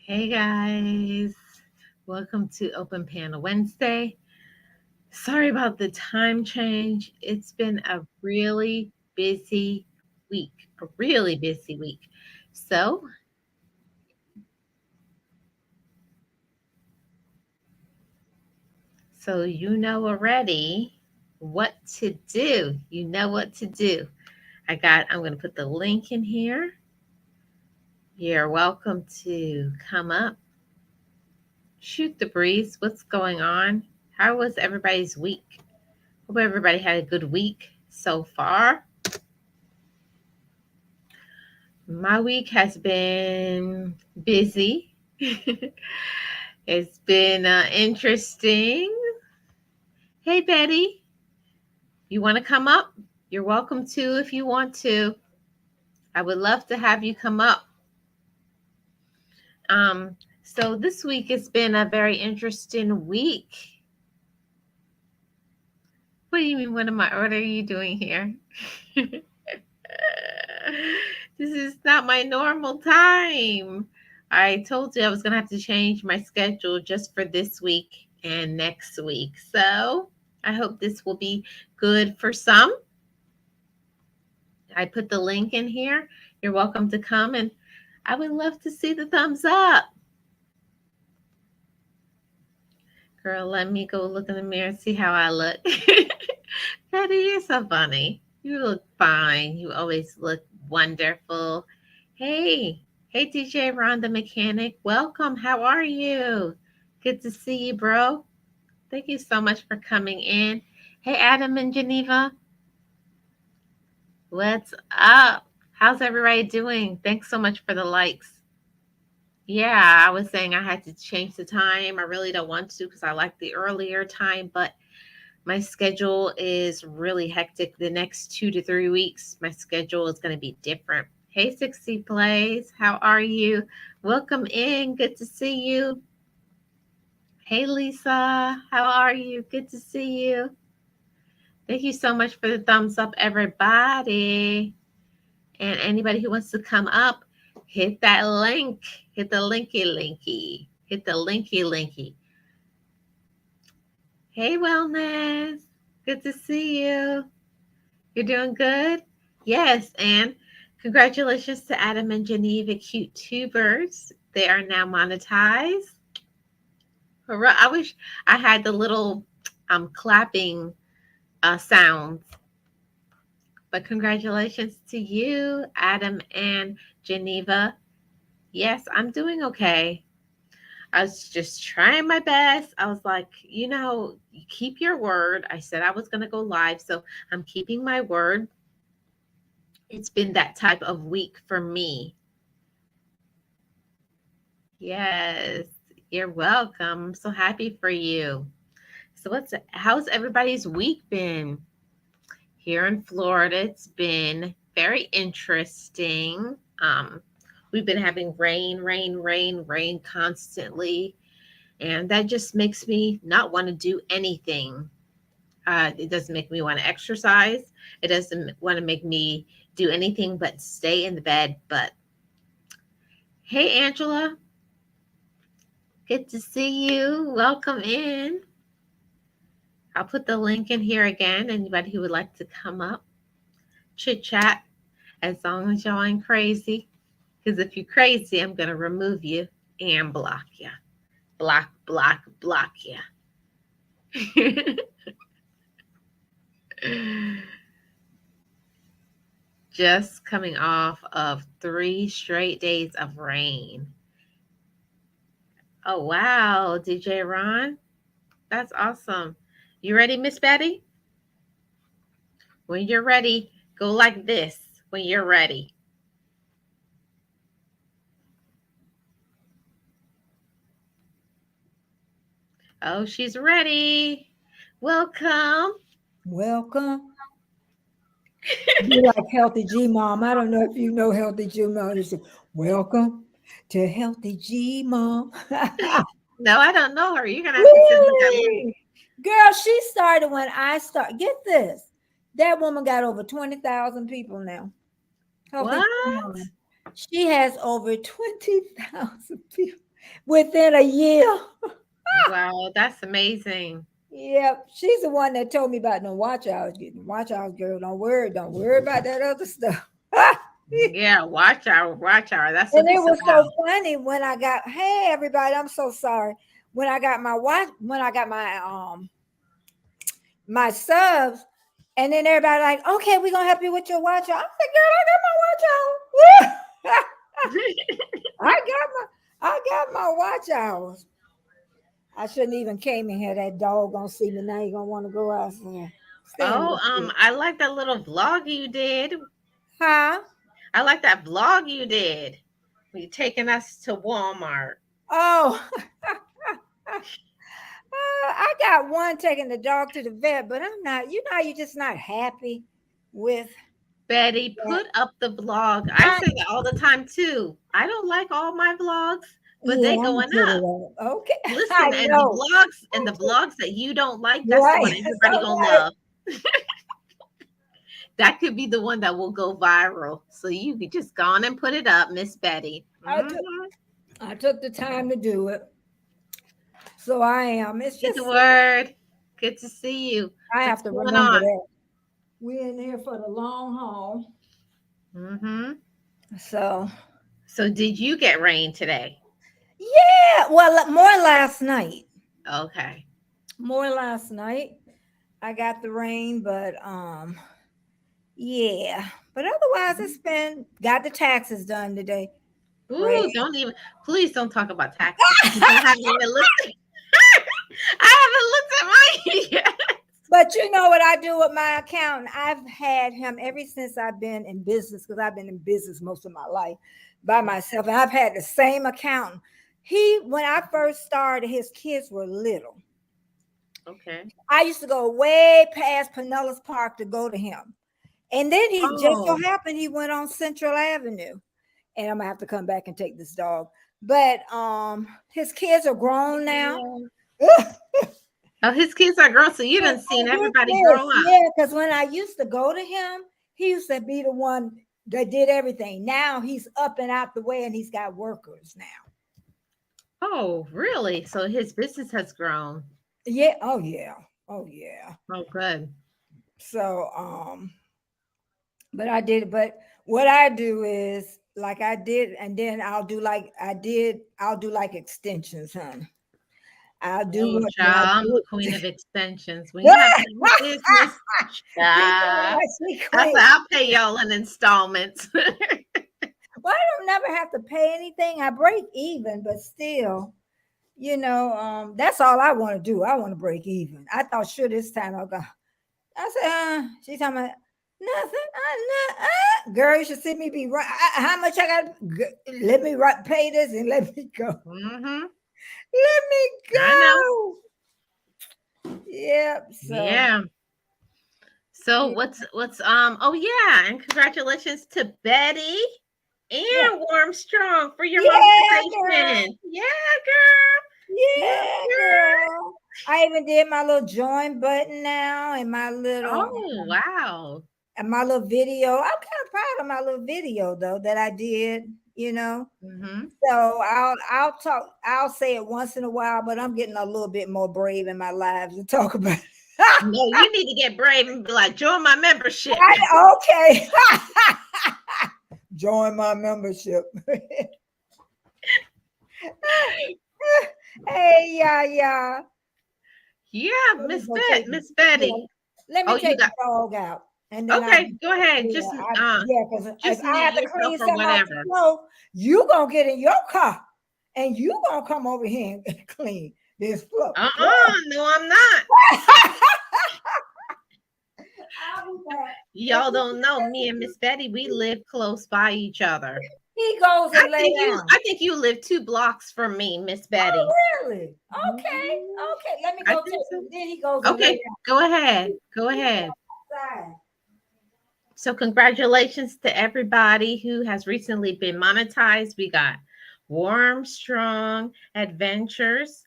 Hey guys, welcome to Open Panel Wednesday. Sorry about the time change. It's been a really busy week, a really busy week. So, so you know already what to do. You know what to do. I'm going to put the link in here. You're welcome to come up, shoot the breeze. What's going on? How was everybody's week? Hope everybody had a good week so far. My week has been busy. It's been interesting. Hey, Betty, you want to come up? You're welcome to if you want to. I would love to have you come up. So this week has been a very interesting week. What do you mean? What are you doing here? This is not my normal time. I told you I was going to have to change my schedule just for this week and next week. So I hope this will be good for some. I put the link in here. You're welcome to come, and I would love to see the thumbs up. Girl, let me go look in the mirror and see how I look. Betty, you're so funny. You look fine. You always look wonderful. Hey, hey, DJ Ron the mechanic. Welcome. How are you? Good to see you, bro. Thank you so much for coming in. Hey, Adam and Geneva. What's up? How's everybody doing? Thanks so much for the likes. Yeah, I was saying I had to change the time. I really don't want to because I like the earlier time, but my schedule is really hectic. The next 2 to 3 weeks, my schedule is going to be different. Hey, 60 Plays, how are you? Welcome in. Good to see you. Hey, Lisa, how are you? Good to see you. Thank you so much for the thumbs up, everybody. And anybody who wants to come up, hit that link. Hit the linky. Hit the linky. Hey, Wellness. Good to see you. You're doing good? Yes, and congratulations to Adam and Geneva Cute Tubers. They are now monetized. Hurrah. I wish I had the little clapping sounds. But congratulations to you, Adam and Geneva. Yes, I'm doing okay. I was just trying my best. I was like, you keep your word. I said I was going to go live, so I'm keeping my word. It's been that type of week for me. Yes, you're welcome. I'm so happy for you. So how's everybody's week been? Here in Florida, it's been very interesting. We've been having rain constantly, and that just makes me not want to do anything. It doesn't make me want to exercise. It doesn't want to make me do anything but stay in the bed. But hey, Angela, good to see you. Welcome in. I'll put the link in here again. Anybody who would like to come up, chit chat, as long as y'all ain't crazy. Because if you're crazy, I'm going to remove you and block you. Block you. Just coming off of 3 straight days of rain. Oh, wow, DJ Ron. That's awesome. You ready, Miss Betty? When you're ready, go like this when you're ready. Oh, she's ready. Welcome. Welcome. You like Healthy G Mom. I don't know if you know Healthy G Mom. You say, welcome to Healthy G Mom. No, I don't know her. You're going to have to send me that link. Girl, she started when I started. Get this. That woman got over 20,000 people now. Healthy G What? Mom. She has over 20,000 people. within a year. Wow, that's amazing. Yep, she's the one that told me about no watch hours. Getting watch hours, girl. Don't worry about that other stuff. Yeah, watch hour. That's And what it it's was so about. funny when I got, hey everybody, I'm so sorry. When I got my watch, when I got my subs, and then everybody like, okay, we're gonna help you with your watch hour. I said, girl, I got my watch hour. I got my watch hours. I shouldn't even came in here. That dog gonna see me now. He gonna want to go outside. Stay in Oh, this shit. I like that little vlog you did. Huh? I like that vlog you did. You taking us to Walmart. Oh, I got one taking the dog to the vet, but I'm not. You know, how you're just not happy with Betty, that. put up the vlog. I I, say that all the time too. I don't like all my vlogs, but yeah, they I'm gonna going put up. it up. Okay, I Listen, know. and the vlogs that you don't like, that's the one Right. everybody gonna So, love. That could be the one that will go viral. So you could just go on and put it up, Miss Betty. I took I took the time to do it. So I am. It's Get the just word. Good to see you. I have What's to going remember on? that we're in here for the long haul. Hmm. So So did you get rain today? yeah, well, more last night. Okay. More last night. I got the rain, but yeah. But otherwise, it's been got the taxes done today. Pray. Ooh, don't even, please don't talk about taxes because I haven't even looked. I haven't looked at mine yet. But you know what I do with my accountant? I've had him ever since I've been in business because I've been in business most of my life by myself, and I've had the same accountant. When I first started, his kids were little. Okay. I used to go way past Pinellas Park to go to him. And then he just so Oh, happened he went on Central Avenue. And I'm gonna have to come back and take this dog. But his kids are grown now. yeah. Oh, his kids are grown, so you done seen Get everybody this, grow up. yeah, because when I used to go to him, he used to be the one that did everything. Now he's up and out the way and he's got workers now. Oh, really? So his business has grown. Yeah, oh yeah. Oh yeah. Oh, good. So but I did, but what I do is like I did, and then I'll do like extensions, honey. I'll do Oh, what I child, I'm the do. queen of extensions. When you have any business, She know child, what she that's queen. what I'll pay y'all in installments. Well, I don't never have to pay anything. I break even, but still, that's all I want to do. I want to break even. I thought sure this time I'll go. I said, she's talking about nothing. Girl, you should see me be right. How much I got? Let me pay this and let me go. Hmm. Let me I know. go. Yep. So Yeah. So yeah, what's oh yeah, and congratulations to Betty yeah, and Warm Strong for your yeah, girl. monetization. Yeah, girl. Yeah, Yeah, girl. I even did my little join button now Oh, wow. and my little video. I'm kind of proud of my little video though that I did, you know. Hmm. So I'll say it once in a while, but I'm getting a little bit more brave in my lives to talk about it. No, you need to get brave and be like, join my membership. Okay. Join my membership. Hey, yeah, yeah. Yeah, Let me go take Miss yeah, Betty. let me Oh, you take the got dog out. And then okay, go ahead. because if Just I mute have to yourself clean or something off the whatever. floor, you gonna get in your car and you gonna come over here and clean this floor. No, I'm not. I'll be back. If Y'all don't know me and Miss Betty, we live close by each other. he goes and lay down. I think you live 2 blocks from me, Miss Oh, Betty. really? Okay. Mhm. Okay. Let me I go think take so. him. Then he goes and lay Okay, down. go ahead. Go He's ahead. outside. So congratulations to everybody who has recently been monetized. We got Warm Strong Adventures,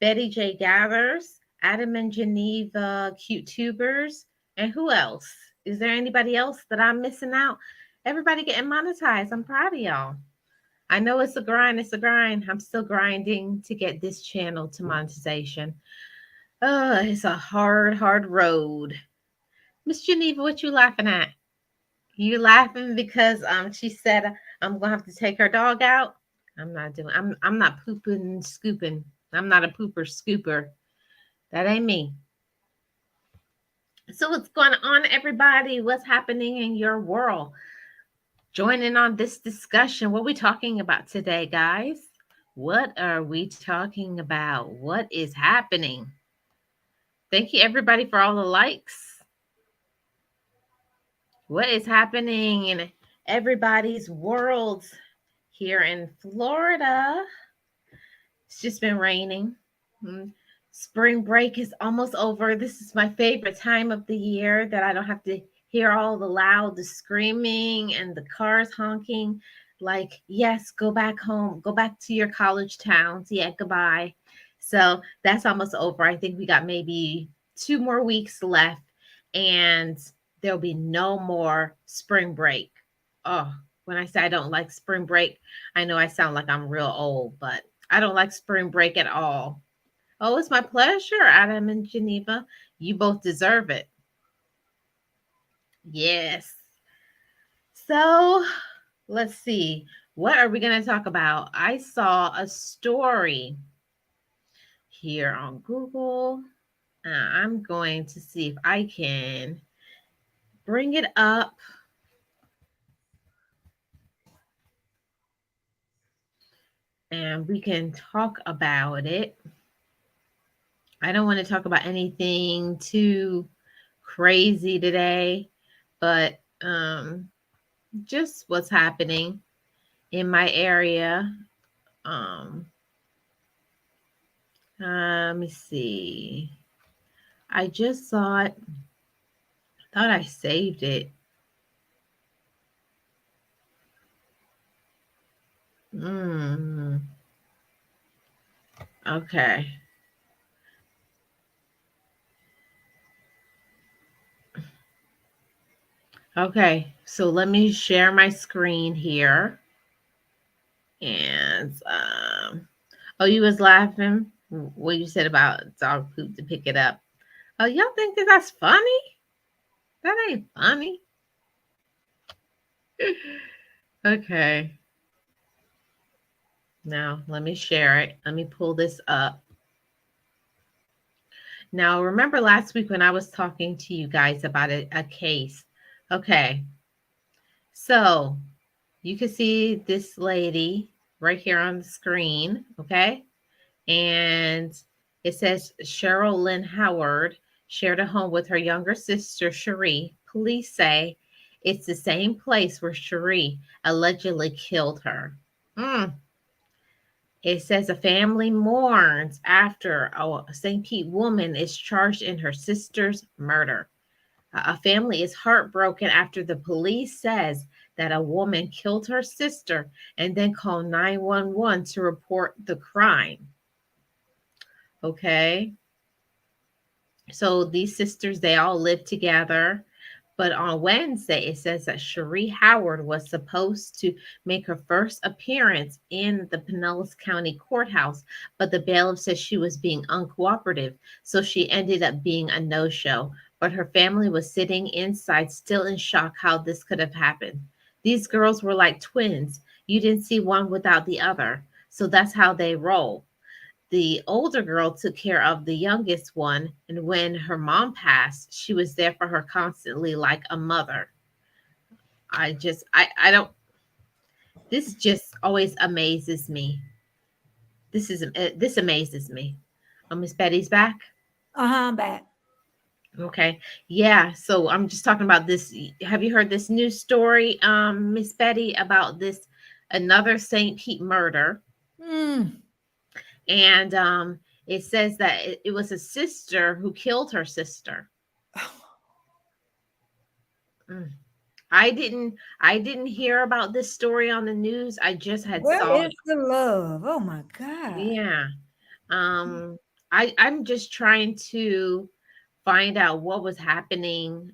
Betty J Gathers, Adam and Geneva Cute Tubers, and who else? Is there anybody else that I'm missing out? Everybody getting monetized. I'm proud of y'all. I know it's a grind. It's a grind. I'm still grinding to get this channel to monetization. Oh, it's a hard, hard road. Miss Geneva, what you laughing at? You laughing because she said I'm gonna have to take her dog out? I'm not pooping and scooping. I'm not a pooper scooper. That ain't me. So what's going on, everybody? What's happening in your world? Joining on this discussion. What are we talking about today, guys? What are we talking about? What is happening? Thank you, everybody, for all the likes. What is happening in everybody's world here in Florida? It's just been raining. Mm, Spring break is almost over. This is my favorite time of the year that I don't have to hear all the loud, the screaming and the cars honking. Like, yes, go back home, go back to your college towns. Yeah, goodbye. So that's almost over. I think we got maybe 2 more weeks left, and there'll be no more spring break. Oh, when I say I don't like spring break, I know I sound like I'm real old, but I don't like spring break at all. Oh, it's my pleasure, Adam and Geneva. You both deserve it. Yes. So let's see. What are we going to talk about? I saw a story here on Google. I'm going to see if I can bring it up and we can talk about it. I don't want to talk about anything too crazy today, but just what's happening in my area. Um, Let me see. I just saw it. Thought I saved it. Mm, okay. Okay. So let me share my screen here. And oh, you was laughing. What you said about dog poop to pick it up. Oh, y'all think that that's funny? That ain't funny. Okay. Now let me share it. Let me pull this up. Now, remember last week when I was talking to you guys about a case? Okay. So you can see this lady right here on the screen. Okay. And it says Cheryl Lynn Howard shared a home with her younger sister, Cherie. Police say it's the same place where Cherie allegedly killed her. Mm. It says a family mourns after a St. Pete woman is charged in her sister's murder. A family is heartbroken after the police says that a woman killed her sister and then called 911 to report the crime. Okay. So these sisters, they all live together. But on Wednesday, it says that Cherie Howard was supposed to make her first appearance in the Pinellas County Courthouse, but the bailiff said she was being uncooperative, so she ended up being a no-show. But her family was sitting inside, still in shock how this could have happened. These girls were like twins. You didn't see one without the other. So that's how they roll. The older girl took care of the youngest one, and when her mom passed, she was there for her constantly like a mother. I don't, this just always amazes me. This amazes me. Miss Betty's back. I'm back. Okay. Yeah, so I'm just talking about this. Have you heard this news story, Miss Betty, about this another St. Pete murder? Mm. And it says that it was a sister who killed her sister. Mm. I didn't hear about this story on the news. I just had Where saw it. is the love? Oh my God. Yeah. Um I'm just trying to find out what was happening.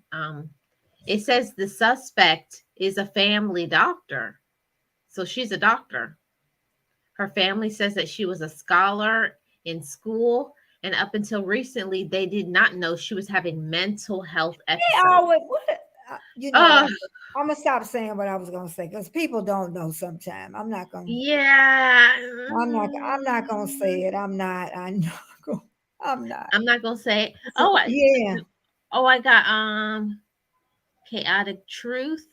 It says the suspect is a family doctor. So she's a doctor. Her family says that she was a scholar in school, and up until recently, they did not know she was having mental health They episodes. always what you know Oh, what? I'm gonna stop saying what I was gonna say because people don't know sometimes. yeah. I'm not gonna say it. I'm not. I'm not gonna. I'm not. I'm not gonna say. So, yeah. I got chaotic truth.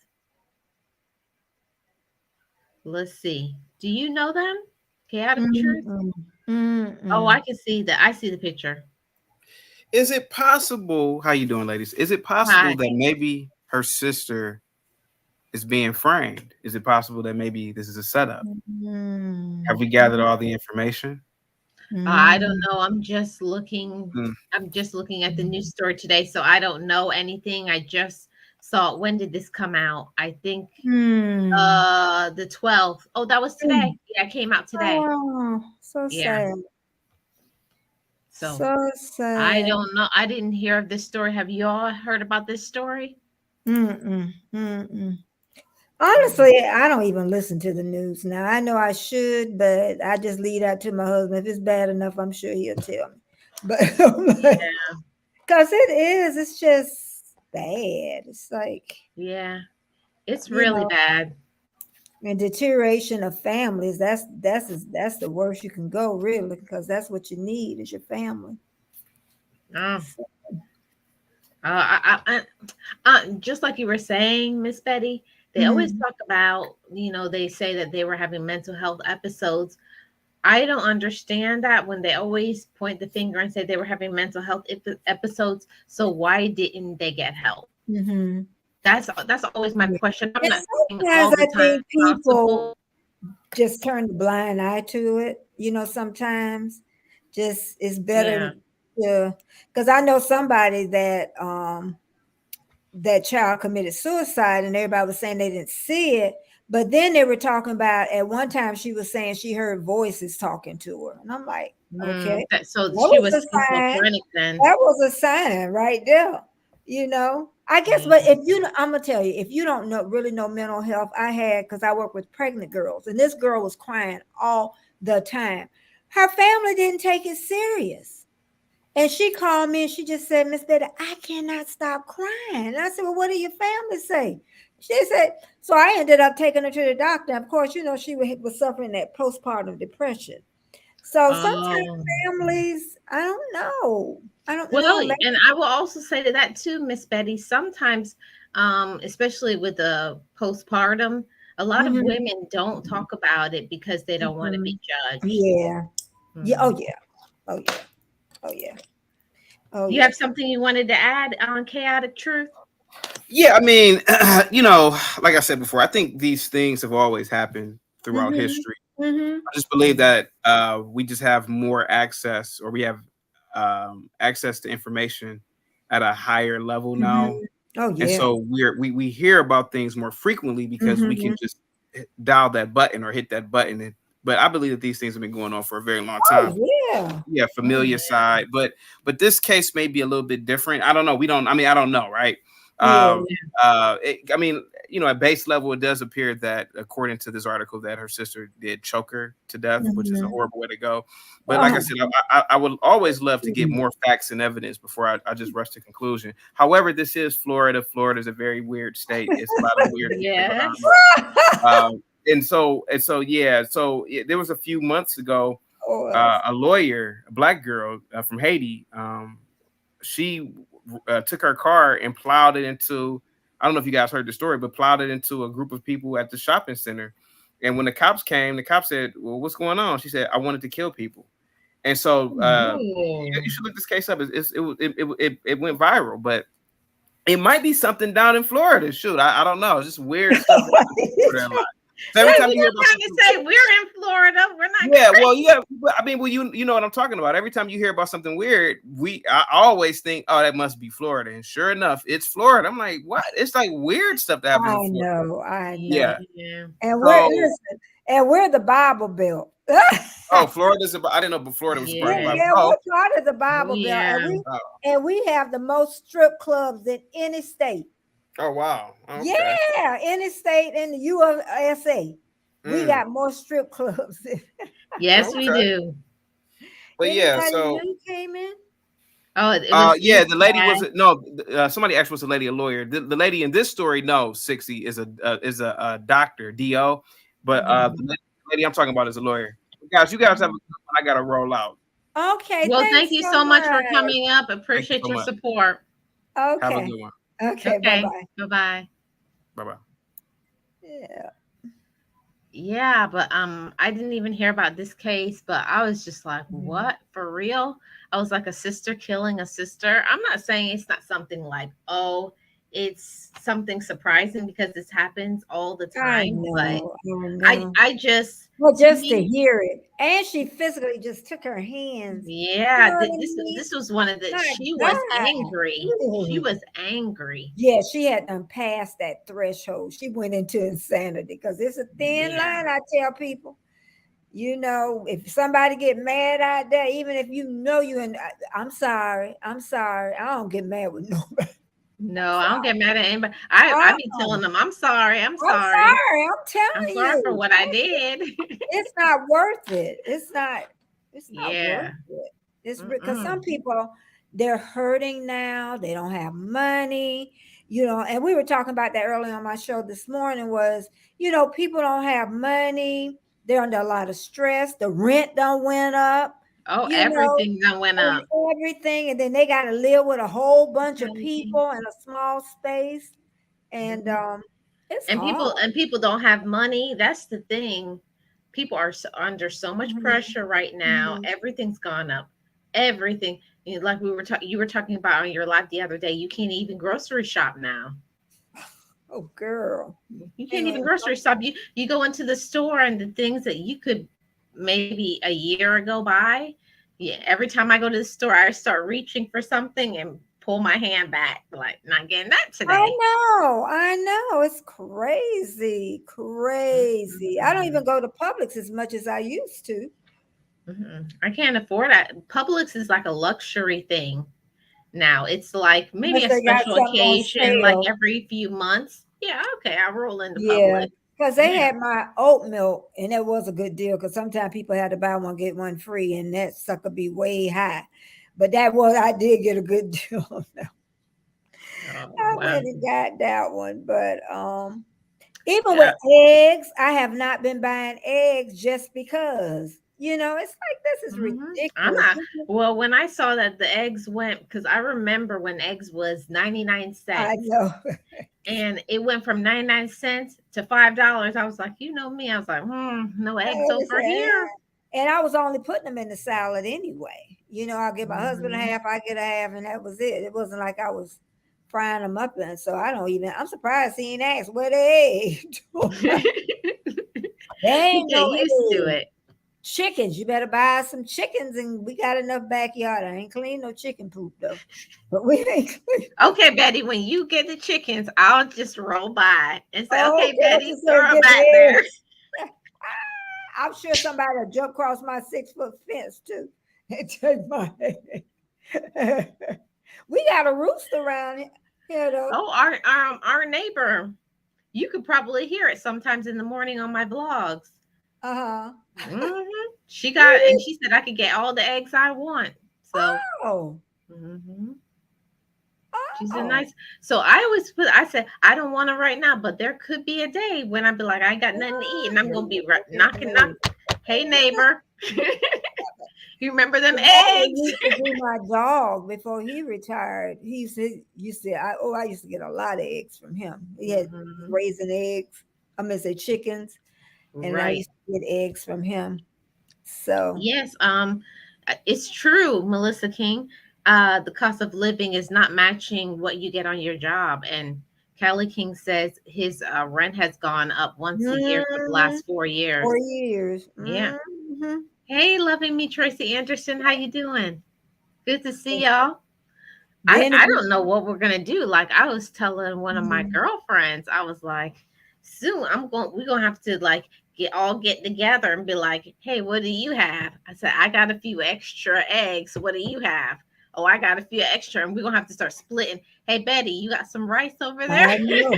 Let's see. Do you know them? Chaotic truth. Mm-mm. Oh, Mm-mm. I can see that. I see the picture. Is it possible? How you doing, ladies? Is it possible Hi. that maybe her sister is being framed? Is it possible that maybe this is a setup? Have Mm-mm. we gathered all the information? I don't Mm-mm. know. I'm just looking. Mm. I'm just looking at the news story today, so I don't know anything. I just saw it. When did this come out? I think the 12th. Oh, that was today. Yeah, it came out today. Oh, so Yeah. sad. So So I sad. don't know. I didn't hear of this story. Have you all heard about this story? Mm-mm. Mm-mm. Mm. Honestly, I don't even listen to the news now. I know I should, but I just leave that to my husband. If it's bad enough, I'm sure he'll tell me. But Yeah. because it's just bad. It's like, Yeah. It's you really know, bad. and deterioration of families. That's the worst you can go, really, because that's what you need is your family. Oh. So, Just like you were saying, Miss Betty, they always mhm, talk about, they say that they were having mental health episodes. I don't understand that when they always point the finger and say they were having mental health episodes. So why didn't they get help? mhm. That's always my Yeah. question. I'm And not saying sometimes all the I time think people possible. just turn the blind eye to it. Sometimes just it's better Yeah. to because I know somebody that that child committed suicide and everybody was saying they didn't see it, but then they were talking about at one time she was saying she heard voices talking to her, and I'm like, okay, So that she was was a sign. schizophrenic then. That was a sign right there. I guess, Yeah. but if I'm gonna tell you, if you don't really know mental health, I had because I work with pregnant girls, and this girl was crying all the time. Her family didn't take it serious. And she called me and she just said, Miss Betty, I cannot stop crying. And I said, well, what did your family say? She said, so I ended up taking her to the doctor. Of course, she was suffering that postpartum depression. So sometimes Oh. families, I don't know. I don't Well, know. Maybe. and I will also say to that too, Miss Betty, sometimes, especially with the postpartum, a lot of Mhm, women don't talk about it because they don't want to be mhm. judged. Yeah. Yeah. Oh, Mhm. yeah. Oh, yeah. Oh, yeah. Oh, You yeah. have something you wanted to add on chaotic truth? Yeah, I mean, like I said before, I think these things have always happened throughout Mm-hmm. history. Mm-hmm. I just believe that we just have more access, or we have access to information at a higher level now, Mm-hmm. Oh, and yeah. so we hear about things more frequently because we can Mm-hmm. just dial that button or hit that button. But I believe that these things have been going on for a very long Oh, time. yeah. Yeah, Oh, familiar side, but this case may be a little bit different. I don't know. We don't. I mean, I don't know, right? yeah. Um, I mean, at base level, it does appear that, according to this article, that her sister did choke her to death, which is a Mm-hmm. horrible way to go. But like I Oh, said, I would always love to get mm. more facts and evidence before I just rush to conclusion. However, this is Florida. Florida is a very weird state. It's a lot of weird things that go down Yes. there. Yeah. There was a few months ago, oh, a lawyer, a black girl from Haiti. She took her car and plowed it into. I don't know if you guys heard the story, but plowed it into a group of people at the shopping center. And when the cops came, the cops said, "Well, what's going on?" She said, "I wanted to kill people." And so Oh. you should look this case up. It went viral, but it might be something down in Florida. Shoot, I don't know. It's just weird stuff that happens in Florida a lot. So every Wait, time we you hear don't about have to something, say we're in Florida. We're not yeah, crazy. well, yeah. I mean, well, you know what I'm talking about. Every time you hear about something weird, I always think, oh, that must be Florida. And sure enough, it's Florida. I'm like, what? It's like weird stuff that happens in I Florida. know, I know. Yeah. Yeah. And So, we're the Bible Belt. oh, Florida's. I didn't know, but Florida was part of the Yeah. Bible. Yeah, Oh, we're part of the Oh, Bible Belt, yeah. oh, and we have the most strip clubs in any state. oh, wow. Okay. Yeah, any state in the USA. We Mm, got more strip clubs. Yes, we okay. do. But yeah, Anybody so new came in? Oh, it yeah, was the lady bad. was no. Somebody asked was a lady a lawyer. The lady in this story, no, 60 is a doctor, do. But Mhm. the lady I'm talking about is a lawyer. Guys, you guys have a good one. I gotta roll out. Okay, Well, thank thanks you so so much for much. coming up. Thank you Appreciate so your much. support. Have a Okay. good one. Okay, Okay. bye-bye. Bye bye. Bye bye. Yeah. Yeah, but I didn't even hear about this case, but I was just like, Mhm. what? For real? I was like a sister killing a sister. I'm not saying it's not something like, oh, it's something surprising because this happens all the I time, but know, I I know. I just Well, to just to me, hear it. And she physically just took her hands. You yeah, know what I mean? this was one of the My she was God. angry. She Ooh. was angry. Yeah, she had done passed that threshold. She went into insanity because it's a thin Yeah. line, I tell people. You know, if somebody get mad out there, even if you know you and I'm sorry, I'm sorry. I don't get mad with nobody. I'm No, I don't sorry. get mad at anybody. I be Uh-uh. telling them, I'm sorry, I'm I'm sorry. sorry. I'm I'm telling sorry for you. what I did. It's not worth it. It's not worth Yeah. it. It's because some Mm-mm. people they're hurting now, they don't have money, and we were talking about that earlier on my show this morning was, people don't have money, they're under a lot of stress, the rent done went up, Oh, you know, everything that went and up. everything, and then they got to live with a whole I'm bunch of telling you. people in a small space, and Mhm. it's And hard. people don't have money. That's the thing. People are under so much Mhm, pressure right now. mhm. Everything's gone up. Everything. Like you were talking about on your live the other day. You can't even grocery shop now. Oh, girl. You can't Ain't even gonna grocery shop. You go into the store and the things that you could maybe a year ago buy. Yeah, every time I go to the store, I start reaching for something and pull my hand back, like not getting that today. I know. It's crazy, crazy. I don't Mm-mm. even go to Publix as much as I used to. I can't afford that. Publix is like a luxury thing now. It's like maybe Unless a they got special something on occasion, like sale. every few months. Yeah, okay, I'll roll into Yeah. Publix. Because they Yeah. had my oat milk, and it was a good deal because sometimes people had to buy one, get one free, and that sucker be way high. But I did get a good deal on that. Oh I wow. went and got that one. But even with Yeah. eggs, I have not been buying eggs just because. It's like this is I'm ridiculous. not. Well, when I saw that the eggs went, because I remember when eggs was 99 I cents know. and it went from 99 cents to $5. I was like, you know me. I was like, no I eggs over understand. here. And I was only putting them in the salad anyway. I'll give my husband a Hmm. half, I get a half, and that was it. It wasn't like I was frying them up. And so I'm surprised he ain't asked where they egg. There You ain't get no used to egg. it. Chickens, you better buy some chickens, and we got enough backyard. I ain't clean no chicken poop though. But we ain't clean. Okay, Betty, when you get the chickens, I'll just roll by and say, Oh, okay, okay, Betty, just throw say it get back the there. eggs. I'm sure somebody will jump across my 6 foot fence too and take my egg. We got a rooster around here though. Oh, our neighbor, you could probably hear it sometimes in the morning on my vlogs. Uh-huh. Hmm. She got, and Really? she said I could get all the eggs I want. So, Oh. hmm she's a Oh. nice. So I always put. I said I don't want it right now, but there could be a day when I'd be like, I ain't got nothing to eat, and I'm gonna be knocking, knock. Hey neighbor, you remember them The daddy eggs? used to do my dog before he retired. I used to get a lot of eggs from him. He had Hmm. raising eggs. I'm gonna say chickens, and I Right. used to get eggs from him. So Yes. It's true, Melissa King. The cost of living is not matching what you get on your job, and Kelly King says his rent has gone up once a year for the mhm, last 4 years. 4 years. Yeah. Hmm. Hey, loving me, Tracy Anderson. How you doing? Good to see y'all. Then if I you don't know what we're gonna do. Like I was telling one of my mhm. girlfriends, I was like, soon we're gonna have to like get together and be like, hey, what do you have? I said, I got a few extra eggs. What do you have? Oh, I got a few extra, and we're gonna have to start splitting. Hey Betty, you got some rice over there? I know.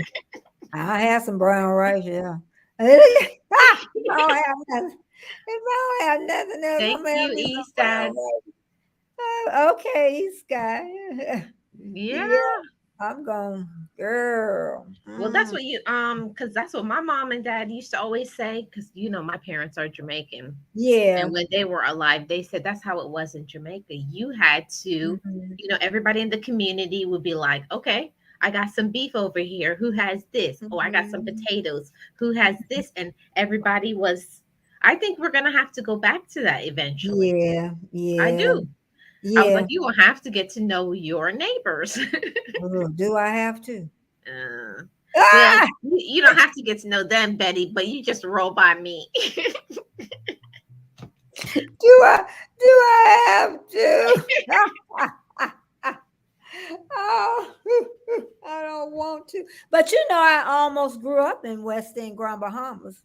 I have some brown rice, yeah. If I don't have nothing, if I don't have nothing else, I'm Thank gonna have you, me some East brown Side. rice. Oh, okay, Sky. Yeah, Yeah. I'm going, girl. Well, that's what you because that's what my mom and dad used to always say. Because my parents are Jamaican, Yeah. and when they were alive, they said that's how it was in Jamaica. You had to, Mhm. everybody in the community would be like, okay, I got some beef over here. Who has this? Oh, I got some Mhm. potatoes. Who has this? And everybody was. I think we're gonna have to go back to that eventually. Yeah, I yeah, do. I was yeah. like, you will have to get to know your neighbors. Oh, do I have to? Uh, well, Ah! you don't have to get to know them, Betty, but you just roll by me. Do I have to? Oh, I don't want to. But I almost grew up in West End, Grand Bahamas.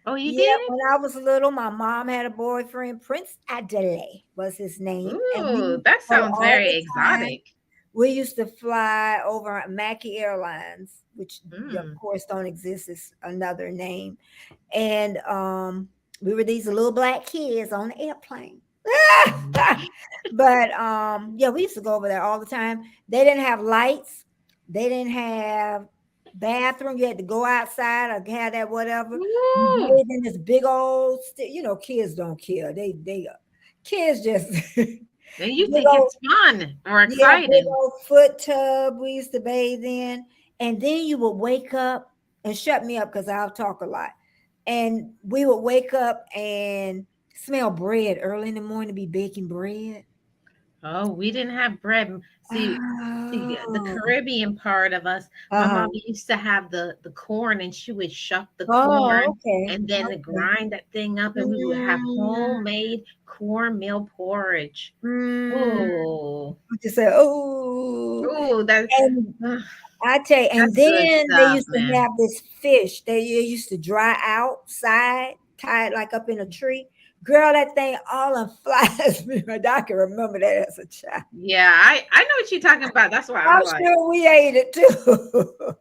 Oh, you Yeah, did? when I was little, my mom had a boyfriend. Prince Adelaide was his name, and we Ooh, used to that go sounds all very the time. exotic. We used to fly over Mackie Airlines, which of Mm. course don't exist. It's another name. And we were these little black kids on the airplane. But yeah, we used to go over there all the time. They didn't have lights, they didn't have bathroom. You had to go outside or have that whatever. You Ooh. bathe in this big old kids don't care. They kids just And you big think old, it's fun or yeah, big exciting. old foot tub we used to bathe in. And then you would wake up and shut me up because I'll talk a lot. And we would wake up and smell bread early in the morning, be baking bread. Oh, we didn't have bread. See, the Oh, Caribbean part of us, my uh-huh. mom used to have the corn and she would shuck the Oh, corn okay. and then Okay. grind that thing up and we would have Mm, homemade cornmeal porridge. mm. Oh, What you say? Oh, oh, and ugh, I tell you, and that's good then they stuff, used to man. have this fish. They used to dry outside, tied like up in a tree. Girl, that thing all on flies me. I can remember that as a child. Yeah, I know what you're talking about. That's why I I'm was like, sure we ate it too.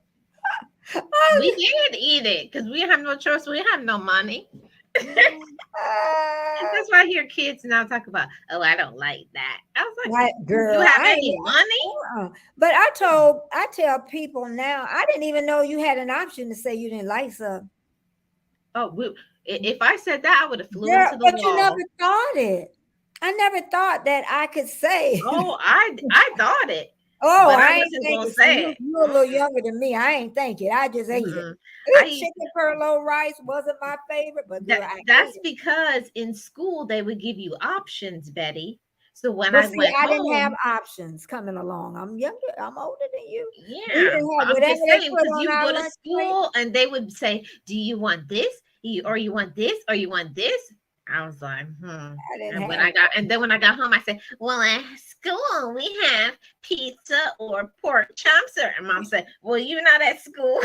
we did eat it because we have no choice. We have no money. Ah, That's why I hear kids now talk about, oh, I don't like that. I was like, right, you girl, have any money? but I tell people now, I didn't even know you had an option to say you didn't like something. Oh, if I said that, I would have flew Girl, into the but you never wall. thought it. I never thought that I could say. Oh, I thought it, Oh, but I I ain't wasn't think gonna it. See, say it. you a little younger than me. I ain't think it. I just ate it. Mm-mm. I Chicken curlo rice wasn't my favorite, but girl, I ate that's it. because in school they would give you options, Betty. So when But I see, went I didn't have home, options coming along. I'm younger. I'm older than you. We yeah, didn't but have I'm whatever just they saying put because on you would our go to lunch plate. school and they would say, "Do you want this? Or you want this? Or you want this?" I was like, hmm. I didn't And have that. then when I got home, I said, "Well, at school we have pizza or pork chops." And Mom said, "Well, you're not at school."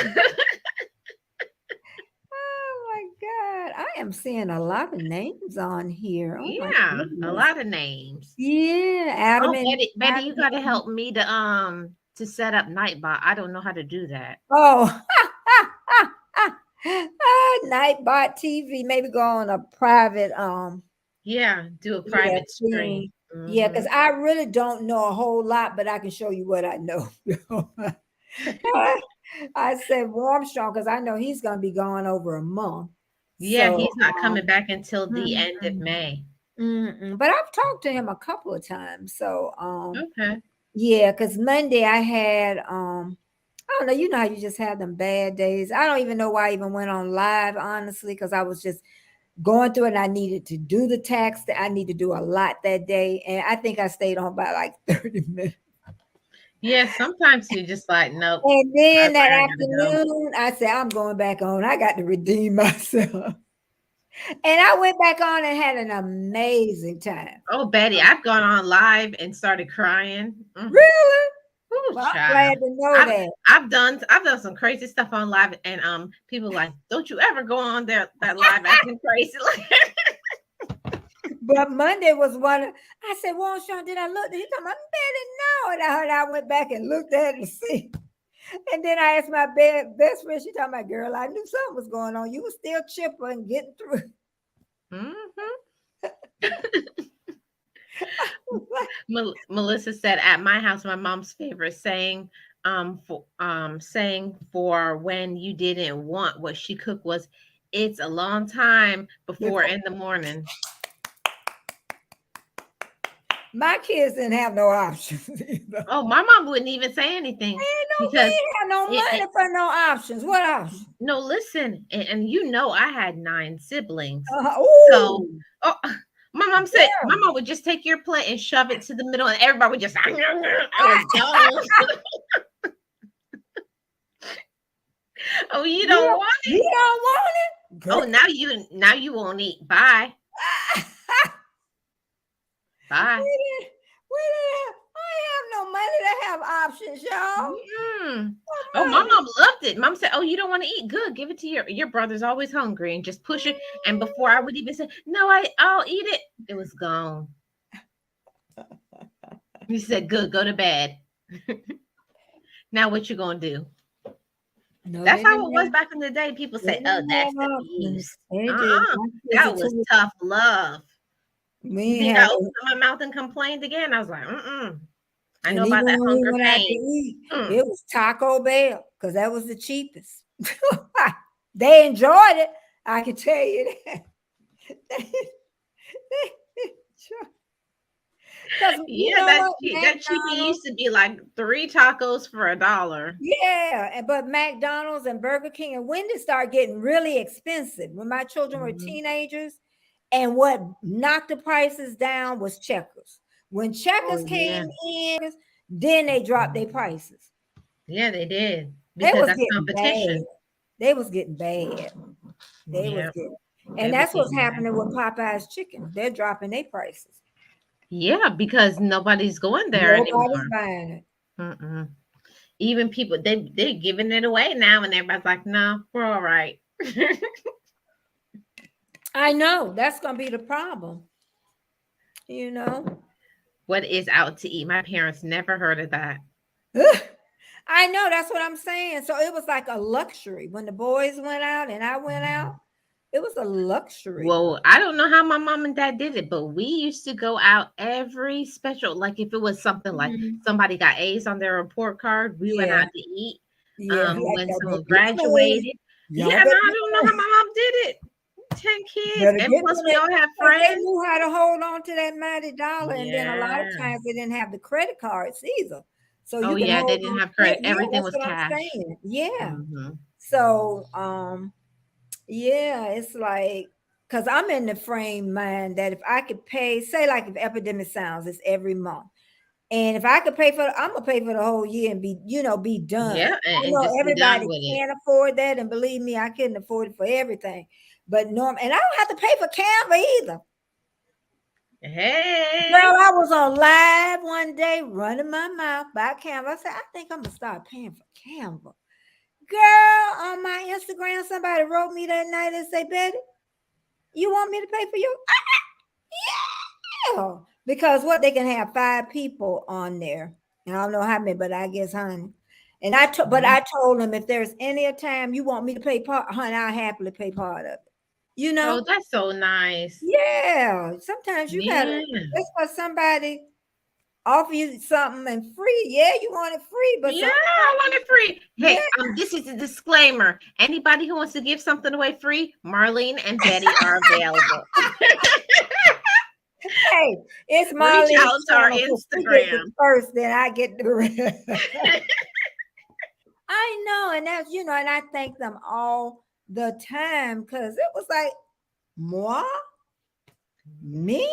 Oh my God. I am seeing a lot of names on here. Oh my Yeah, a goodness. lot of names. Yeah, Adam Oh, and Betty, you Adam. got to help me to set up Nightbot. I don't know how to do that. Oh, Nightbot TV. Maybe go on a private Yeah, do a yeah, private thing. stream. Yeah, Hmm. because I really don't know a whole lot, but I can show you what I know. I said Warmstrong because I know he's gonna be gone over a month. Yeah, So he's not coming back until the mm, end of May. but I've talked to him a couple of times. So Okay. yeah, because Monday I had I don't know, you know how you just have them bad days. I don't even know why I even went on live, honestly, because I was just going through it and I needed to do the tax that I need to do a lot that day. And I think I stayed on by like 30 minutes. Yeah, sometimes you're just like, nope, And then that I gotta go. afternoon, I said, I'm going back on. I got to redeem myself. And I went back on and had an amazing time. Oh, Betty, I've gone on live and started crying. Mm. Really? Ooh, Well, I'm child. glad to know I've that. I've done some crazy stuff on live and people like, don't you ever go on there that live acting crazy. Like But Monday was one. I said, well, Sean, did I look? He told me, I didn't know. And I went back and looked at it to see. And then I asked my best friend, she told my girl, I knew something was going on. You were still chipper and getting through. Mhm. Melissa said, at my house, my mom's favorite saying for when you didn't want what she cooked was, it's a long time before in the morning. My kids didn't have no options either. Oh, my mom wouldn't even say anything We because ain't have no money for no options. What options? no, listen, and you know I had 9 siblings. So, Ooh, oh, my mom said my yeah. mom would just take your plate and shove it to the middle, and everybody would just I was gone. Oh, you don't Yeah, want you it? don't want it, Oh, girl. now you won't eat. Bye. Bye. We didn't have, I ain't have no money to have options, y'all. Mm-mm. Oh, No my money. mom loved it. Mom said, "Oh, you don't want to eat? Good. Give it to your brother's always hungry, and just push it." And before I would even say, "No, I'll eat it," it was gone. He said, "Good. Go to bed." Now what you gonna do? No, That's they how didn't it was have, back in the day. People they say, "Oh, didn't that's have options. abuse." They did. Uh-uh. My kids are That was too. tough love. We You ain't think have I no, opened up my mouth and complained again? I was like, "Mm-mm. I know and about even that when we hunger went out to pain." eat, Mm. it was Taco Bell because that was the cheapest. They enjoyed it. I can tell you that. Because you Yeah, know what, that cheapie McDonald's, used to be like 3 tacos for $1. yeah, but McDonald's and Burger King and when did it start getting really expensive? When my children were Mhm. teenagers, and what knocked the prices down was Checkers. When Checkers Oh, yeah. came in, then they dropped their prices. Yeah, they did They because was that's getting bad. competition. They was getting bad. They was Yeah, getting, they and was that's what's getting bad. happening with Popeye's chicken. They're dropping their prices. Yeah, because nobody's going there Nobody's anymore. buying it. Mm-mm. Even people they're giving it away now, and everybody's like, "No, we're all right." I know that's gonna be the problem. You know. What is out to eat? My parents never heard of that. I know that's what I'm saying. So it was like a luxury when the boys went out and I went out. It was a luxury. Well, I don't know how my mom and dad did it, but we used to go out every special. Like if it was something like Mhm. somebody got A's on their report card, we went Yeah, out to eat. yeah. Like When y'all better someone get them A's. graduated, Y'all yeah, and better I get don't know them how A's. my mom did it. 10 kids, Better and get plus them we A's all have because they friends. knew how to hold on to that mighty dollar. And then a lot of Yeah. times they didn't have the credit cards either. So Oh you can yeah, they hold didn't on to have that. credit. Yeah, Everything that's was what I'm cash. saying. Yeah. Hmm. So yeah, it's like because I'm in the frame mind that if I could pay, say like if Epidemic Sounds is every month, and if I could pay for, I'm gonna pay for the whole year and be, be done. Yeah, I and know just be done everybody with it. can't afford that, and believe me, I couldn't afford it for everything. But norm, and I don't have to pay for Canva either. Hey. Girl, I was on live one day running my mouth by Canva. I said, I think I'm gonna start paying for Canva. Girl, on my Instagram, somebody wrote me that night and say, Betty, you want me to pay for you? Yeah. Because what they can have 5 people on there. And I don't know how many, but I guess, honey. And but Mhm. I told them if there's any time you want me to pay part, honey, I'll happily pay part of it. You know? Oh, that's so nice. Yeah. Sometimes you gotta Yeah. that's why somebody offer you something and free. Yeah, you want it free, but Yeah, sometimes I want it free. yeah. Hey, this is a disclaimer. Anybody who wants to give something away free, Marlene and Betty are available. Hey, it's Reach Marlene's out to our channel, so she gets it Instagram. first, then I get the rest. I know, and that's and I thank them all the time because it was like moi, me.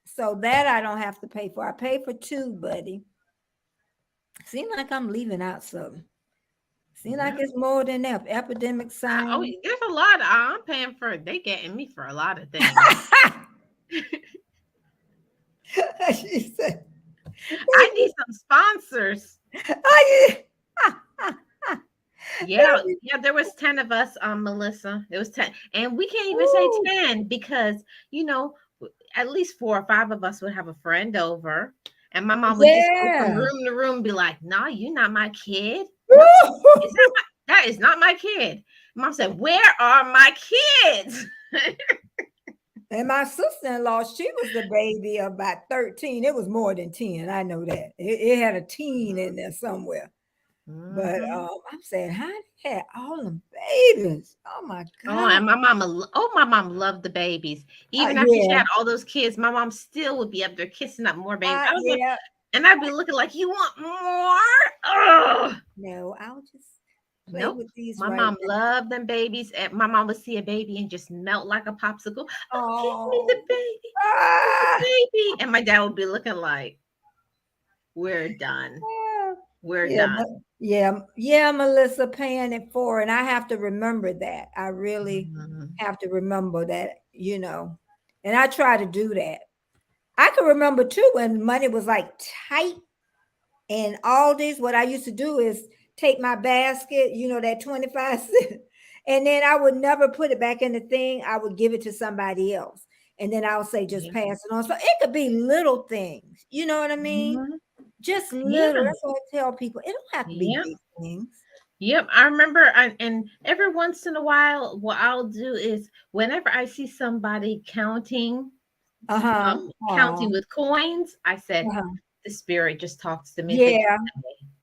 So that I don't have to pay for. I pay for 2, buddy. Seem like I'm leaving out something. Seem like Yeah. it's more than that. Epidemic Oh, sound. there's a lot. I'm paying for. They getting me for a lot of things. She said, I need some sponsors. "Oh, Yeah, yeah, there was 10 of us, Melissa. There was 10. And we can't even say Ooh, 10 because, at least 4 or 5 of us would have a friend over. And my mom would just go from yeah." room to room, be like, "No, you're not my kid." Nope. Is that is not my kid. Mom said, "Where are my kids?" And my sister-in-law, she was the baby of about 13. It was more than 10. I know that. It had a teen in there somewhere. But Mhm. I'm saying, how they had all them babies? Oh my Oh, God. and my mom loved the babies. Even after she Yeah. had all those kids, my mom still would be up there kissing up more babies. I was like, Yeah. and I'd be looking like, you want more? Oh, No, I'll just play nope. with these My right mom now. loved them babies. And my mom would see a baby and just melt like a popsicle. Oh, give me the Oh. baby. Give me Ah. the baby. And my dad would be looking like, we're done. Ah. We're Yeah, done. yeah, Melissa, paying it for, and I have to remember that. I really Mhm. have to remember that. And I try to do that. I can remember too when money was like tight and all this. What I used to do is take my basket, that 25 cent, and then I would never put it back in the thing. I would give it to somebody else. And then I would say, just Yeah. pass it on. So it could be little things. You know what I mean? Mhm. Just little. Yeah. That's what I tell people. It don't have to be Yeah. big things. Yep, I remember, and every once in a while, what I'll do is whenever I see somebody Uh-huh. counting Oh, with coins, I said, uh-huh. the spirit just talks to me and say, Yeah.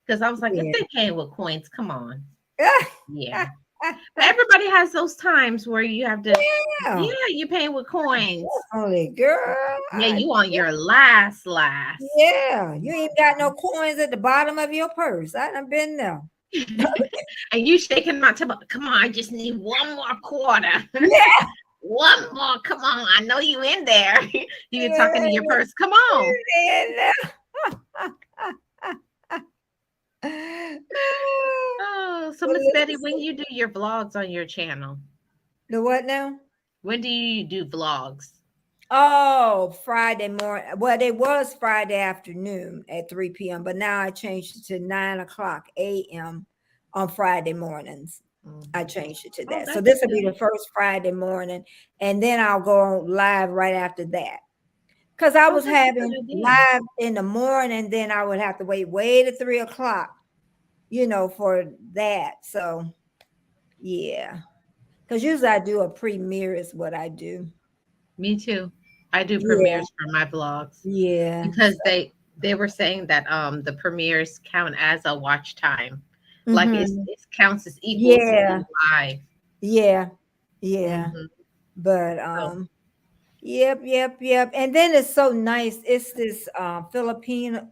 because I was like, if Yeah. they're paying with coins, come on, yeah. But everybody has those times where you have to, Yeah. yeah, you paying with coins. Definitely, girl. Yeah, you on your last. Yeah. You ain't got no coins at the bottom of your purse. I done been there. And you shaking my table. Come on, I just need one more quarter. Yeah. One more. Come on. I know you in there. You talking to your Yeah. purse. Come on. Oh, so Miss Betty, when you do your vlogs on your channel, The what now? when do you do vlogs? Oh, Friday morning. Well, it was Friday afternoon at 3 p.m., but now I changed it to 9 o'clock a.m. on Friday mornings. I Mhm. changed it to Oh, that. So that's this will be good. the first Friday morning, and then I'll go live right after that. Because I Oh, was that's a having good idea. live in the morning, then I would have to wait way to 3 o'clock, for that. So yeah. Because usually I do a premiere is what I do. Me too. I do Yeah. premieres for my vlogs Yeah. because they were saying that the premieres count as a watch time. Like Mm-hmm. it counts as equal to Yeah. being live. Yeah. Yeah. Mhm. But So yep, yep, yep. And then it's so nice. It's this Filipino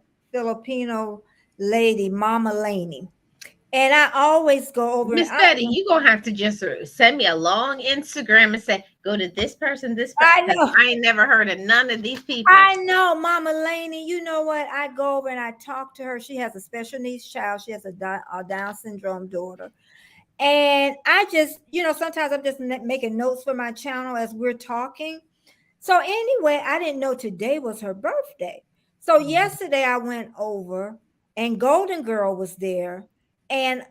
lady, Mama Laney. And I always go over and Miss Betty, you gonna have to just send me a long Instagram and say, go to this person, this person, I because know. I ain't never heard of none of these people. I know, Mama Laney. You know what? I go over and I talk to her. She has a special needs child. She has a Down syndrome daughter. And I just, sometimes I'm just making notes for my channel as we're talking. So anyway, I didn't know today was her birthday. So Mhm. yesterday I went over and Golden Girl was there and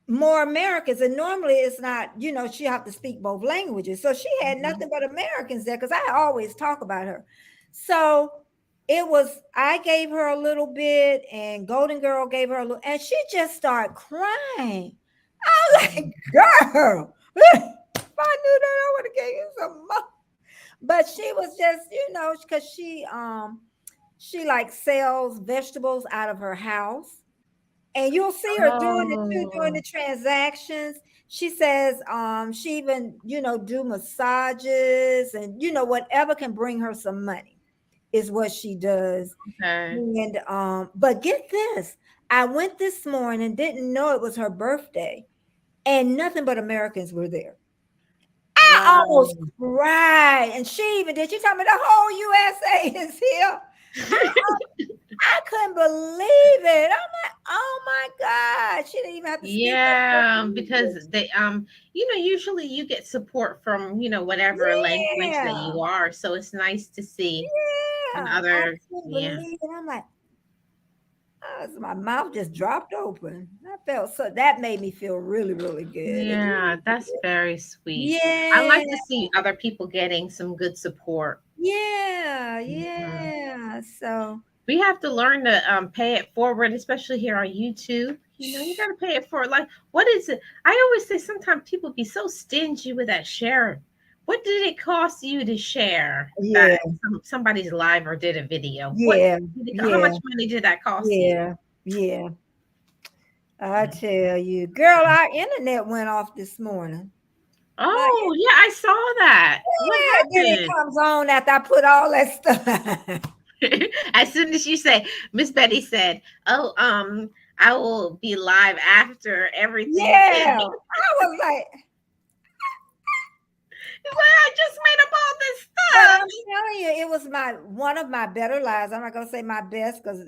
more Americans. And normally it's not, she have to speak both languages. So she had Mhm. nothing but Americans there because I always talk about her. So I gave her a little bit and Golden Girl gave her a little, and she just started crying. I was like, girl, if I knew that, I would have gave you some more. But she was just, because she like sells vegetables out of her house. And you'll see her doing it too, doing Oh, the transactions. She says she even, do massages and whatever can bring her some money is what she does. okay. And but get this. I went this morning, didn't know it was her birthday, and nothing but Americans were there. I almost Wow. cried. And she even did. She told me the whole USA is here. I couldn't believe it. I'm like, oh my God. She didn't even have to speak no Yeah, because English. usually you get support from, whatever language that Yeah. you are. So it's nice to see in Yeah. I other, couldn't yeah. believe it. I'm like, my mouth just dropped open. I felt so that made me feel really, really good. It Yeah, really that's did. very sweet. I Yeah. like to see other people getting some good support. Yeah. Mhm. Yeah. So We have to learn to pay it forward, especially here on YouTube. You gotta pay it for like what is it? I always say sometimes people be so stingy with that share. What did it cost you to share that Yeah, somebody's live or did a video? yeah, How yeah, much money did that cost you? yeah, yeah. I tell you, girl, our internet went off this morning. My Oh yeah, I saw that. What internet, then it happened? comes on after I put all that stuff. As soon as you say, Miss Betty said, "Oh, I will be live after everything." Yeah, I was like, He's like, I just made up all this but stuff. I'm telling you, it was my one of my better lives. I'm not gonna say my best because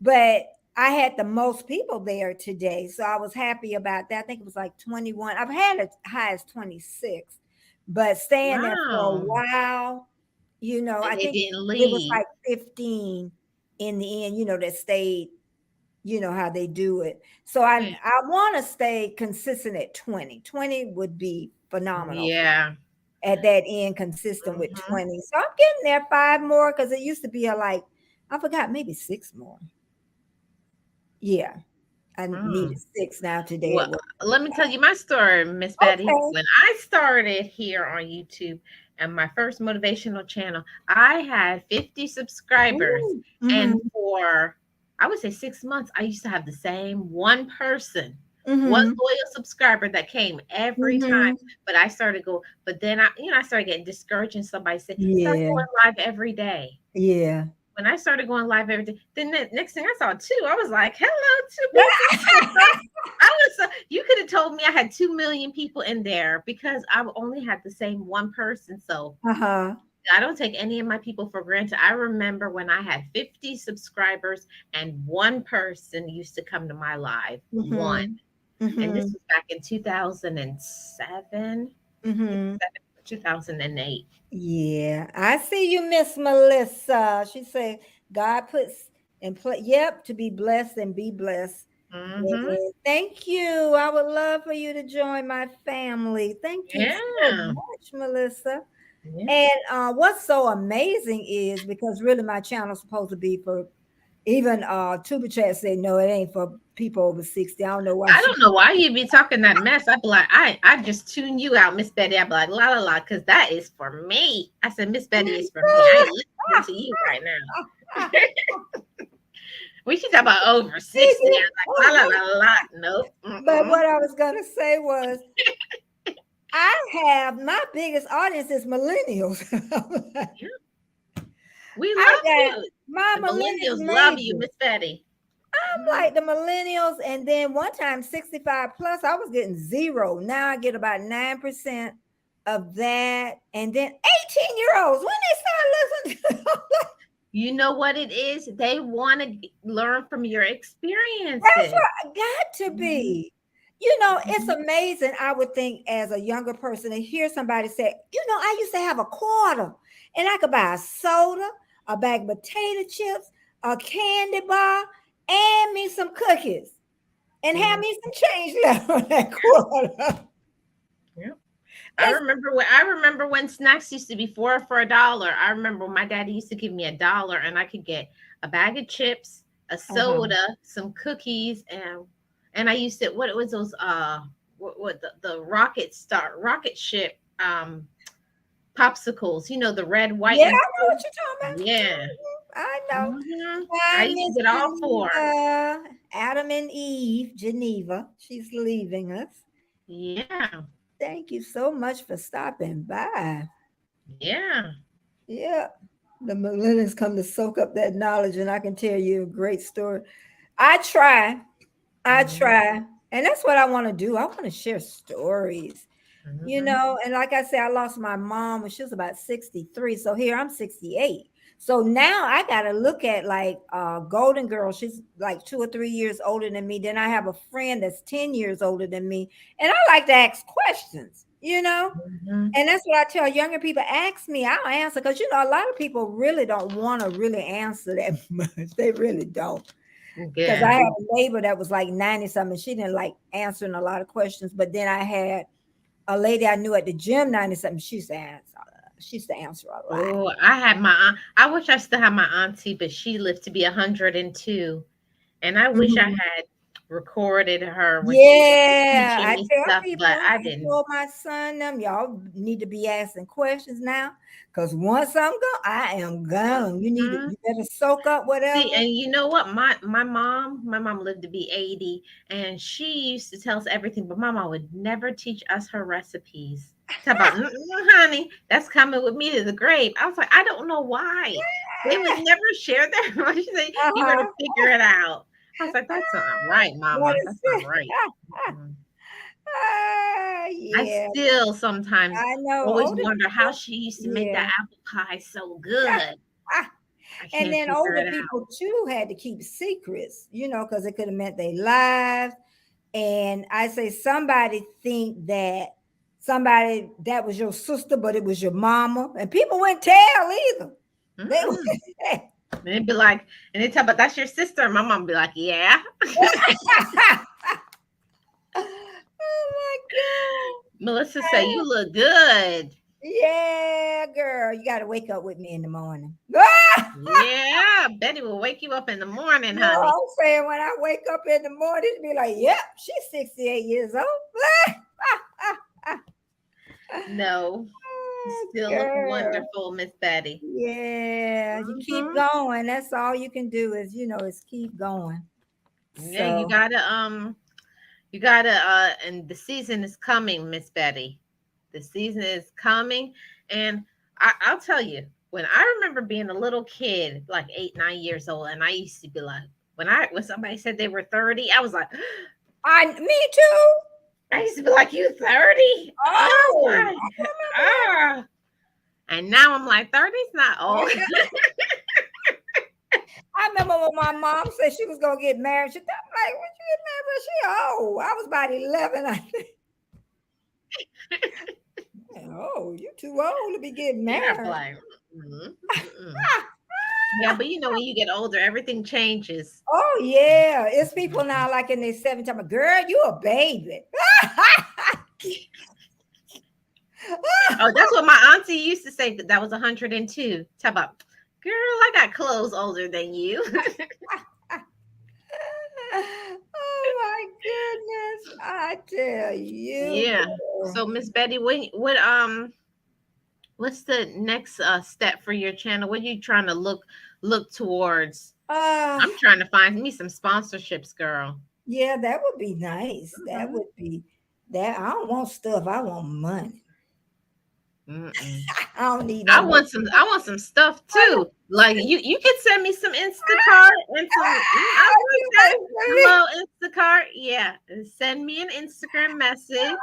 but I had the most people there today, so I was happy about that. I think it was like 21. I've had as high as 26, but staying there for a Wow. while, And I they think didn't it was leave. like 15 in the end, that stayed. You know how they do it. So Yeah. I want to stay consistent at 20. 20 would be phenomenal Yeah. at that end, consistent with Hmm. 20. So I'm getting there 5 more because it used to be I forgot, maybe 6 more. Yeah, I Mm. needed 6 now today. It Well, was let me tell you my story, Miss Betty. okay. When I started here on YouTube and my first motivational channel, I had 50 subscribers. And Mm-hmm. for, I would say 6 months, I used to have the same one person, one Mm-hmm. loyal subscriber that came every time. Mm-hmm. But I started go, but then I started getting discouraged and somebody said, start Yeah. going live every day. Yeah. When I started going live every day, then the next thing I saw two, I was like, hello, two people. I was you could have told me I had 2 million people in there because I only had the same one person. So Uh-huh. I don't take any of my people for granted. I remember when I had 50 subscribers and one person used to come to my live. One. Mm-hmm. And this Mm-hmm. was back in 2007, Mm-hmm. 2008. Yeah, I see you, Miss Melissa. She said, God puts in place, yep, to be blessed and be blessed. Mm-hmm. Yeah, thank you. I would love for you to join my family. Thank you so Yeah. much, Melissa. Yeah. And what's so amazing is because really my channel is supposed to be for even Tuba Chat said no, it ain't for people over 60. I don't know why I she don't know why you be talking that mess. I'd be like, I just tune you out, Miss Betty. I'd be like, la la la, because that is for me. I said, Miss Betty is for me. I ain't listening to you right now. We should talk about over 60. I'm like, la la la la. Nope. But Mm-mm. what I was gonna say was I have my biggest audience is millennials. Yeah, we I love got you. my The millennials millennials love you, major. Miss Betty. I'm like the millennials, and then one time 65 plus, I was getting zero. Now I get about 9% of that, and then 18-year-olds when they start listening. You know what it is? They want to learn from your That's experiences. what I got to Mhm, be. It's mhm. amazing. I would think as a younger person to hear somebody say, I used to have a quarter and I could buy a soda, a bag of potato chips, a candy bar, and me some cookies and have Mhm. me some change left on that quarter. Yeah. It's I remember when snacks used to be four for $1. I remember my daddy used to give me $1 and I could get a bag of chips, a uh-huh. soda, some cookies, and I used to what was those what the rocket ship popsicles, the red, white, Yeah, I and know blue. what you're talking Yeah. about. I know. Hmm. I Hi, used to Miss get all four. Geneva. Adam and Eve, Geneva. She's leaving us. Yeah. Thank you so much for stopping by. Yeah. Yeah. The millennials come to soak up that knowledge, and I can tell you a great story. I try. I Hmm. try. And that's what I want to do. I want to share stories, Hmm. and like I said, I lost my mom when she was about 63. So here I'm 68. So now I got to look at like Golden Girl. She's like 2 or 3 years older than me. Then I have a friend that's 10 years older than me. And I like to ask questions. Hmm. And that's what I tell younger people. Ask me, I'll answer. Because a lot of people really don't want to really answer that much. They really don't. Because I Yeah. had a neighbor that was like 90 something. She didn't like answering a lot of questions. But then I had a lady I knew at the gym 90 something. She used to answer a lot. Oh, I had my aunt. I wish I still had my auntie, but she lived to be 102. And I wish I Mhm. had recorded her when she was Yeah, teaching I me tell stuff, people, but I I didn't. told my son them, y'all need to be asking questions now, because once I'm gone, I am gone. Mhm. You better soak up See, whatever. and you know what? My mom lived to be 80, and she used to tell us everything, but my mom would never teach us her recipes. Talk about, "Mm-mm, honey, that's coming with me to the grave." I was like, I don't know why. They would never share their She said, "You better Uh-huh. figure it out." I was like, that's not right, That mama. That's not is right. Mm-mm. I yeah, still sometimes I know always older wonder how people. she used to make Yeah. that apple pie so good. I And can't then figure older it out. people too had to keep secrets, because it could have meant their lives. And I say somebody think that somebody that was your sister, but it was your mama, and people wouldn't tell either. They Mm-mm. And they'd be like, and they tell, but that's your sister. And my mom be like, yeah. oh my god. Melissa say, you look good. Yeah, girl, you got to wake up with me in the morning. Yeah, Betty will wake you up in the morning, No, honey. I'm saying when I wake up in the morning, be like, yep, she's 68 years old. No, you still look Girl. wonderful, Miss Betty. Yeah, you keep Hmm. going. That's all you can do is keep going. Yeah, you So, gotta and the season is coming, Miss Betty. The season is coming, and I'll tell you, when I remember being a little kid, like 8, 9 years old, and I used to be like, when somebody said they were 30, I was like, me too. I used to be like, you 30? Oh Oh, my, ah. And now I'm like, 30's not old. I remember when my mom said she was gonna get married. I'm like, "What you get married? When she old? I was about 11. I think. Oh, you too old to be getting Yeah, I'm married. like, yeah, but when you get older, everything changes. Oh yeah, it's people now like in their 70s. I'm a girl, you a baby. Oh, that's what my auntie used to say. That was 102. Talk about, girl, I got clothes older than you. oh my goodness, I tell you, Yeah. girl. So, Miss Betty, what's the next step for your channel? What are you trying to look towards? Uh, I'm trying to find me some sponsorships, girl. yeah, that would be nice. That Mhm. would be that. I don't want stuff. I want money. Mm-mm. I don't need I nothing but. want some stuff I know, too. Like you could send me some Instacart and some. I was you gonna say, must hello Instacart. Yeah, send me an Instagram message.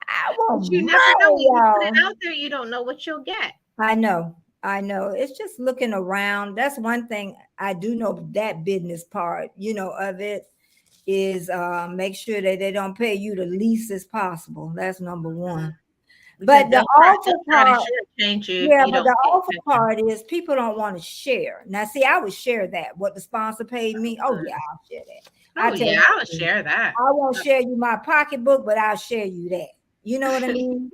I But want you never know money, when you put it y'all. out there. You don't know what you'll get. I know. I know. It's just looking around. That's one thing I do know, that business part, of it is make sure that they don't pay you the least as possible. That's number Mhm. one. Because But the they'll awful try to part, shortchange you if yeah, you but don't the pay awful attention. part is people don't want to share. Now, see, I would share that. What the sponsor paid me. Oh, yeah, I'll share that. I Oh tell yeah, I would you, share that. I won't share you my pocketbook, but I'll share you that. You know what I mean?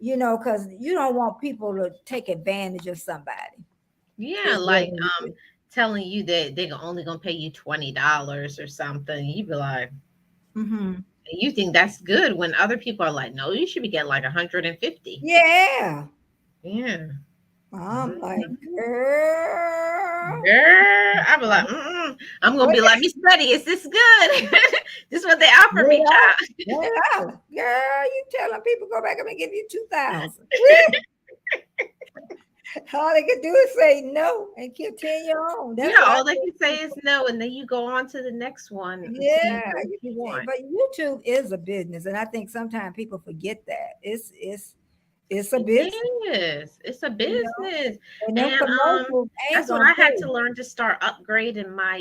Because you don't want people to take advantage of somebody. Yeah, Is what like it is. telling you that they're only gonna pay you $20 or something. You be like, Mm-hmm. you think that's good when other people are like, no, you should be getting like 150. Yeah. Yeah. I'm like, Mhm. girl. Girl, I be like, mm-mm. I'm gonna What be like, Miss Betty, is this good? This is what they offer me, $1? child. $1. Girl, you telling people go back, I'm gonna give you 2,000. All they can do is say no and continue on. That's Yeah, what I all they tell can say is people. no, and then you go on to the next one until you Yeah, get what you you can, want. but YouTube is a business, and I think sometimes people forget that it's a business, It's a you know. business. And them And commercials ain't that's what gonna I had pay. to learn to start upgrading my,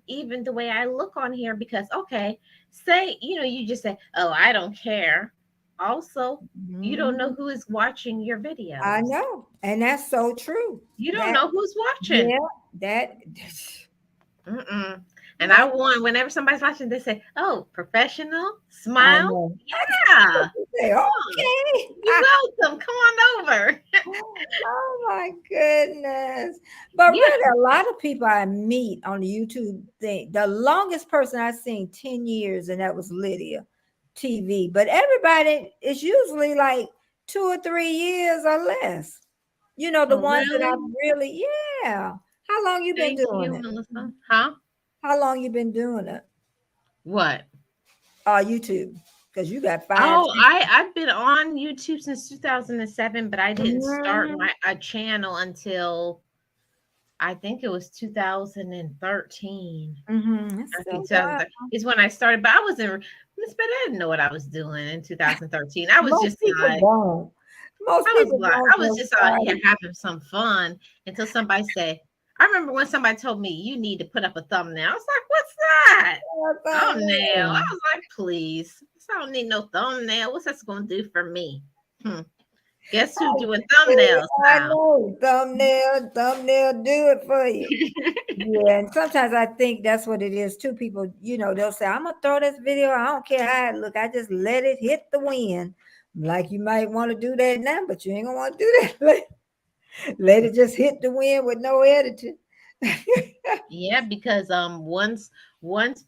even the way I look on here because okay, say, you just say, "Oh, I don't care." Also, you don't know Mhm. who is watching your I videos. know, and that's so true. You don't That know who's watching. yeah, that Mm-mm. And I I want whenever somebody's watching, they say, "Oh, professional, I smile." know. Yeah. say, Come on. okay. You're welcome. Come on over. Oh my goodness. But Yeah. really, a lot of people I meet on the YouTube thing, the longest person I've seen 10 years, and that was Lydia TV. But everybody is usually like 2 or 3 years or less. You know, the Oh, ones that I've really? really, yeah. How long you been Thank doing you, it? Melissa. Huh? How long you been doing it? What? YouTube. Because you got five. Oh, I've been on YouTube since 2007, but I didn't start Mm-hmm. my a channel until I think it was 2013. Mm-hmm. I So think 2013 is when I started, but I wasn't Miss Betty, I didn't know what I was doing in 2013. I was most just people like, don't. Most people don't I was know just out here started. having some fun until somebody said, I remember when somebody told me you need to put up a thumbnail. I was like, what's that? Thumbnail. I was like, please. I don't need no thumbnail. What's that going to do for me? Hmm. Guess who doing thumbnails I now? know. Thumbnail do it for you. Yeah, and sometimes I think that's what it is too. People, they'll say, I'm gonna throw this video. I don't care how it look. I just let it hit the wind. Like you might want to do that now, but you ain't gonna want to do that. Let it just hit the wind with no editing. Yeah, because once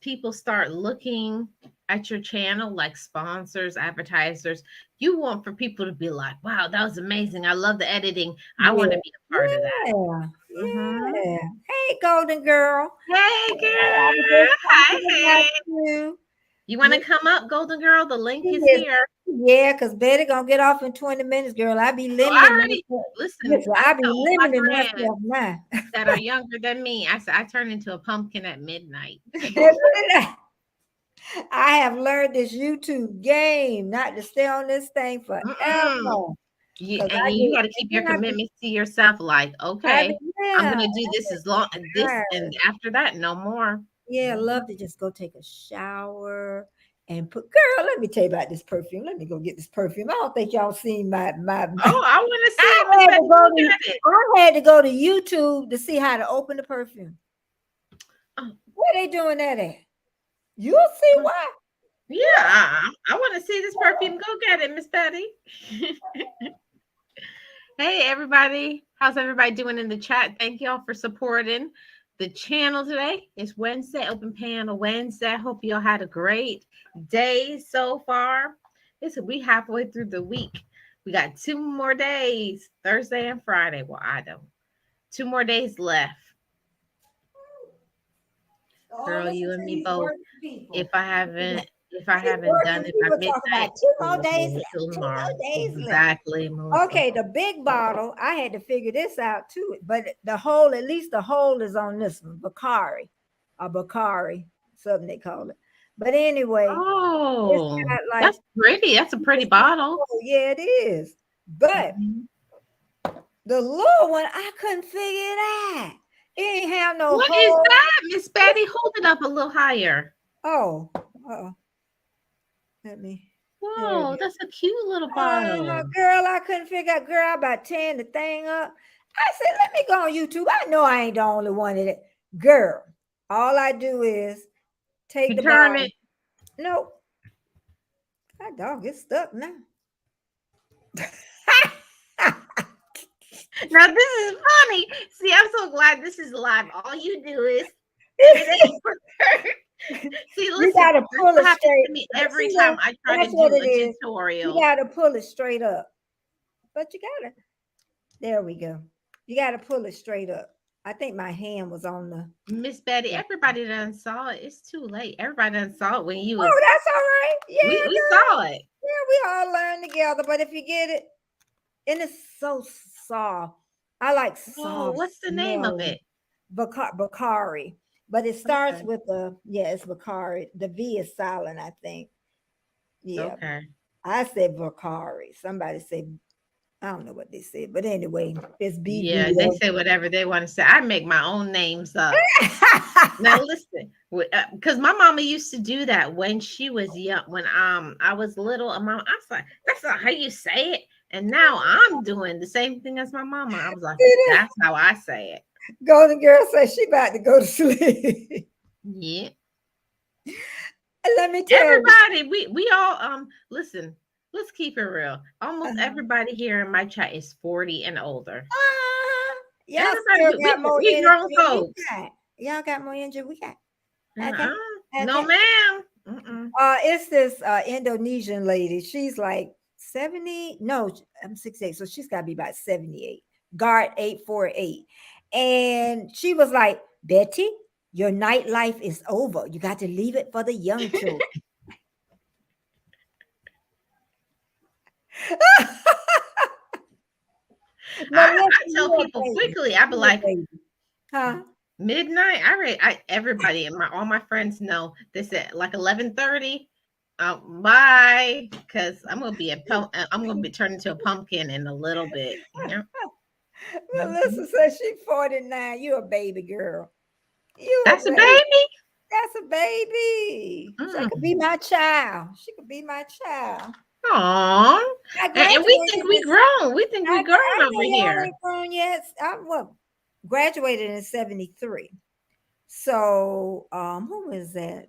people start looking at your channel, like sponsors, advertisers, you want for people to be like, wow, that was amazing. I love the editing. I want Yeah, to be a part of that. yeah, Hmm. yeah. Hey, golden girl. Hey I was just girl. Hi, talking about hey. you. You want to You come up, Golden Girl? The link is yes, here. yeah, because Betty gonna get off in 20 minutes, girl. I be So I limiting already myself. listen, Listen, I I be tell all my limiting friends myself now. that are younger than me, I said I turn into a pumpkin at midnight. I have learned this YouTube game not to stay on this thing Mm-mm. forever. You Cause and I you get got to keep your then commitments to yourself. Like, I be okay, I'm yeah, gonna do this as long this, and tired. after that, no more. Yeah, I Mhm. love to just go take a shower and put girl, let me tell you about this perfume. Let me go get this perfume. I don't think y'all seen Oh, I want to see I it, Miss had Betty. to go Look to at it. I had to go to YouTube to see how to open the perfume. Oh, Where they doing that at? You'll see oh, why. yeah, I want to see this perfume. Go get it, Miss Betty. Hey, everybody. How's everybody doing in the chat? Thank y'all for supporting the channel today. It's Wednesday, Open Panel Wednesday. I hope y'all had a great day so far. Listen, we halfway through the week. We got 2 more days, Thursday and Friday. Well, I don't. 2 more days left. Oh, Girl, listen you and to me these both. working people. If I haven't See, done working it by people talk midnight, about 2 more days oh, left. till Two tomorrow. more days left. Exactly, Melissa. Okay, the big bottle, I had to figure this out too, but the hole, at least the hole is on this one, Bakari, or Bakari, something they call it. But anyway, it's Oh, got like, that's pretty. That's a pretty bottle. oh, yeah, it is. But Mhm. the little one, I couldn't figure it out. It ain't have no What is hole. that, Miss Betty? Hold it up a little higher. Oh, let me, there it Whoa, is. that's a cute little bottle. Girl, I couldn't figure out, girl, I about tearing the thing up. I said, let me go on YouTube. I know I ain't the only one in it. Girl, all I do is take You the turn bottle. it. Nope. That dog is stuck now. Now this is funny. See, I'm so glad this is live. All you do is and it ain't. See, You listen, gotta this pull it happens straight. to me See every that? time I try to That's what do it a is. You tutorial. gotta pull it straight up. But you gotta, there we go. You gotta pull it straight up. I think my hand was on the. Miss Betty, everybody done saw it. It's too late. Everybody done saw it when you Oh, was that's all right. Yeah, we girl. saw it. Yeah, we all learn together. But if you get it, and it's so soft. I like Oh, soft what's the name of smelling it? Bakari. But it starts Okay. with the, yeah, it's Bakari. The V is silent, I think. Yeah. Okay. I said Bakari. Somebody said, I don't know what they said, but anyway, it's Yeah, they BV. say whatever they want to say. I make my own names up. Now listen, because my mama used to do that when she was young. When I was little, and mom, I was like, "That's not how you say it." And now I'm doing the same thing as my mama. I was like, "That's how I say it." Golden girl says she about to go to sleep. Yeah. Let me tell you. Everybody, we all listen. let's keep it real. Almost Uh-huh. everybody here in my chat is 40 and older. Y'all Everybody, still got more we energy grown than we folks. got. Y'all got more energy we got. Okay. Uh-uh. No, Okay. ma'am. Mm-mm. It's this Indonesian lady. She's like 70. No, I'm 68, so she's got to be about 78. Guard 848. And she was like, Betty, your nightlife is over. You got to leave it for the young children. I Melissa, tell you a people baby. quickly, I be You a like, baby. Huh? midnight. Everybody and all my friends know this at like 11:30. Bye, because I'm gonna be turned into a pumpkin in a little bit. Yeah. Melissa Mhm. says she's 49. You a baby girl. You a That's a baby. baby. That's a baby. She could be Mm. my child. She could be my child. Aw. I And we graduated think in we grown. We think we I grown over know y'all here. ain't grown yet. I well, graduated in 73. So who was that?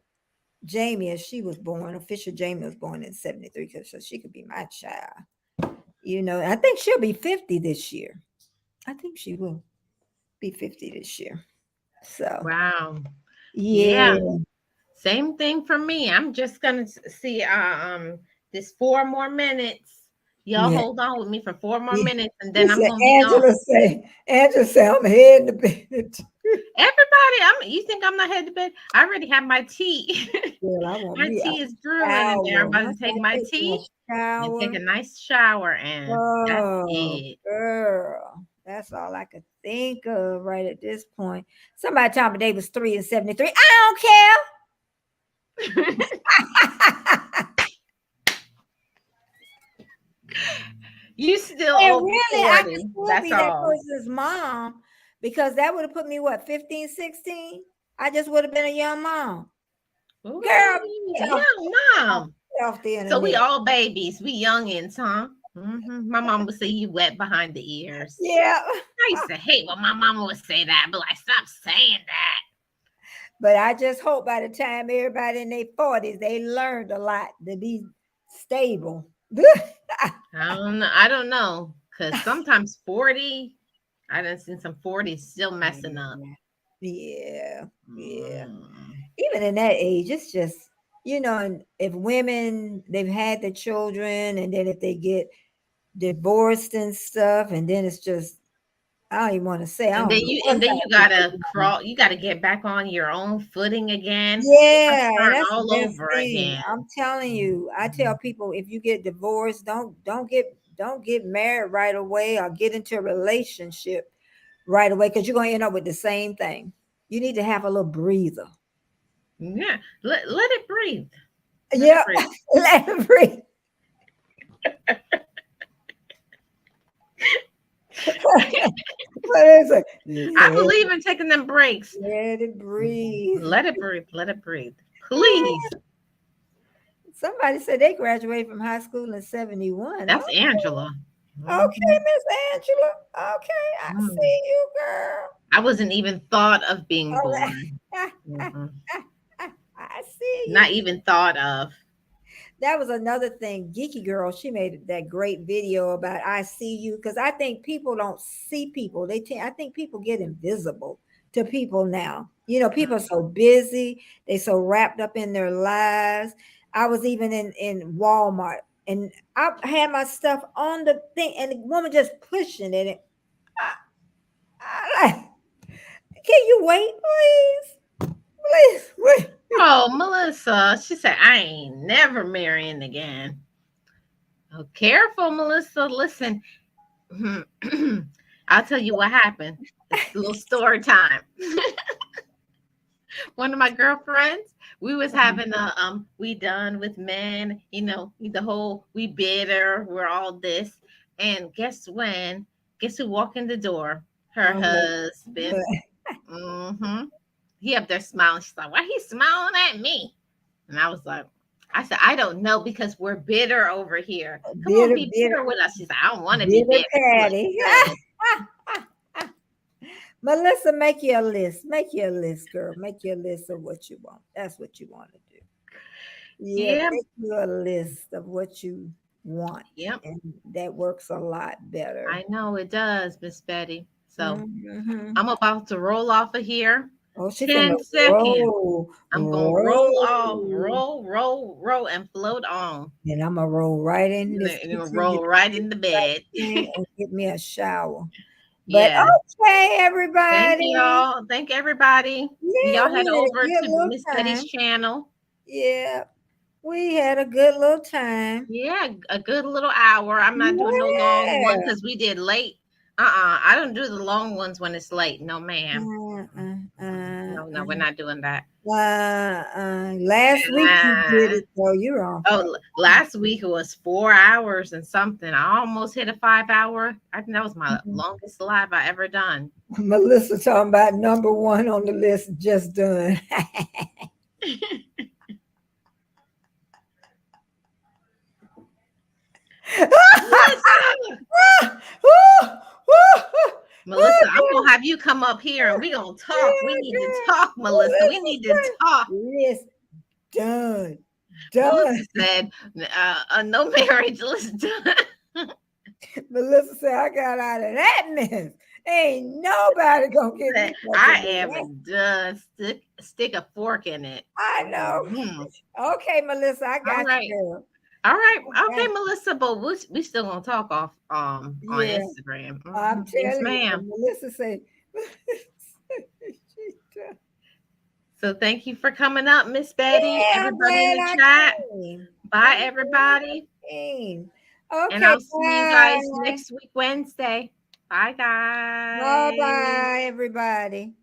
Jamie, as she was born, official Jamie was born in 73, because so she could be my child. I think she'll be 50 this year. I think she will be 50 this year. So Wow. Yeah. yeah, Same thing for me. I'm just gonna see this 4 more minutes. Y'all yeah. hold on with me for 4 more minutes, and She then I'm said, gonna be gone. Angela said, I'm heading to bed. Everybody, you think I'm not headed to bed? I already have my tea. Girl, I want My me a tea is brewing in there. I'm shower. about to Once take I my take my tea and take shower, a nice shower, and that's oh, it. girl, that's all I could think of right at this point. Somebody told me they was 3 and 73. I don't care. You still And over really, I could 40. still That's be that all. person's mom, because that would have put me, what, 15, 16? I just would have been a young mom. Girl, Ooh, get off, young off, mom. get off the So we internet. all babies. We youngins, huh? My mom would say you wet behind the ears. Yeah. I used to hate when my mama would say that, but like, stop saying that. But I just hope by the time everybody in their 40s, they learned a lot to be stable. I don't know. Cause sometimes 40, I done seen some 40s still messing up. Yeah, yeah. Mm. Even in that age, it's just, and if women, they've had the children, and then if they get divorced and stuff, and then it's just, I don't even want to say, I And don't then know you what and then kind you of people gotta you are. crawl, you gotta get back on your own footing again. You gotta Yeah, and start that's the all best over thing. again. I'm telling you. I tell people, if you get divorced, don't get married right away, or get into a relationship right away, because you're gonna end up with the same thing. You need to have a little breather. Yeah. Let it breathe. Let it Yep. breathe. Let it breathe. What is it? I believe in taking them breaks. Let it breathe. Let it breathe. Let it breathe. Please. Somebody said they graduated from high school in 71. That's Oh, Angela. okay, Mhm. Miss Angela. Okay, I Mm. see you, girl. I wasn't even thought of being All born. right. Mhm. I see Not you. even thought of. That was another thing. Geeky Girl, she made that great video about I see you, because I think people don't see people. I think people get invisible to people now. People are so busy. They so wrapped up in their lives. I was even in Walmart, and I had my stuff on the thing, and the woman just pushing it. And I like, can you wait, please? Please, wait. Oh, Melissa. She said, I ain't never marrying again. Oh, careful, Melissa. Listen, I'll tell you what happened. It's a little story time. One of my girlfriends, we was having a we done with men, the whole we bitter, we're all this. And guess who walked in the door? Her Oh, husband. Mm-hmm. He up there smiling. She's like, why he smiling at me? And I said, I don't know, because we're bitter over here. Come on, bitter, be bitter, bitter with us. She's like, I don't want to be bitter bitter. You look Patty. good. Melissa, make your list. Make your list, girl. Make your list of what you want. That's what you want to do. Yeah, Yeah. make you a list of what you. want. Yep. And that works a lot better. I know it does, Miss Betty. So Hmm. I'm about to roll off of here. Oh, she finna 10 seconds. roll, I'm gonna roll off, roll. roll, and float on. And I'm gonna roll right in And this then kitchen, get roll right in the right bed. in and get me a shower. But Yeah. okay, Thank everybody. y'all. Thank everybody. Yeah, Y'all head we had a over good to little Miss Betty's time. channel. Yeah, we had a good little time. Yeah, a good little hour. I'm not doing no long one Yeah. because we did late. I don't do the long ones when it's late. No, ma'am. Uh, uh, uh, No, no, we're not doing that. last week you did Uh, it, so you're on oh, last week it was 4 hours and something. I almost hit a 5 hour. I think that was my fire. longest live I ever done. Melissa talking about number one on the list just done. Melissa, Melissa, I'm gonna have you come up here and we gonna talk. We need to talk, Melissa. We need to talk. List done. Done. Melissa said, "No marriage list done." Melissa said, I got out of that mess. Ain't nobody gonna get me I touching that. am done. Stick a fork in it. I know. Mhm. Okay, Melissa, I All got right. you, girl. All right. I Okay, got Melissa, but we still gonna talk off on Yeah, Instagram. I'm Yes, telling you. ma'am. And Melissa said, So thank you for coming up, Miss Betty. yeah, I'm Everybody in glad the I chat. came. Bye, I'm glad everybody. I came. And Okay, I'll see you guys bye. next week, Wednesday. Bye, Bye guys. bye, everybody.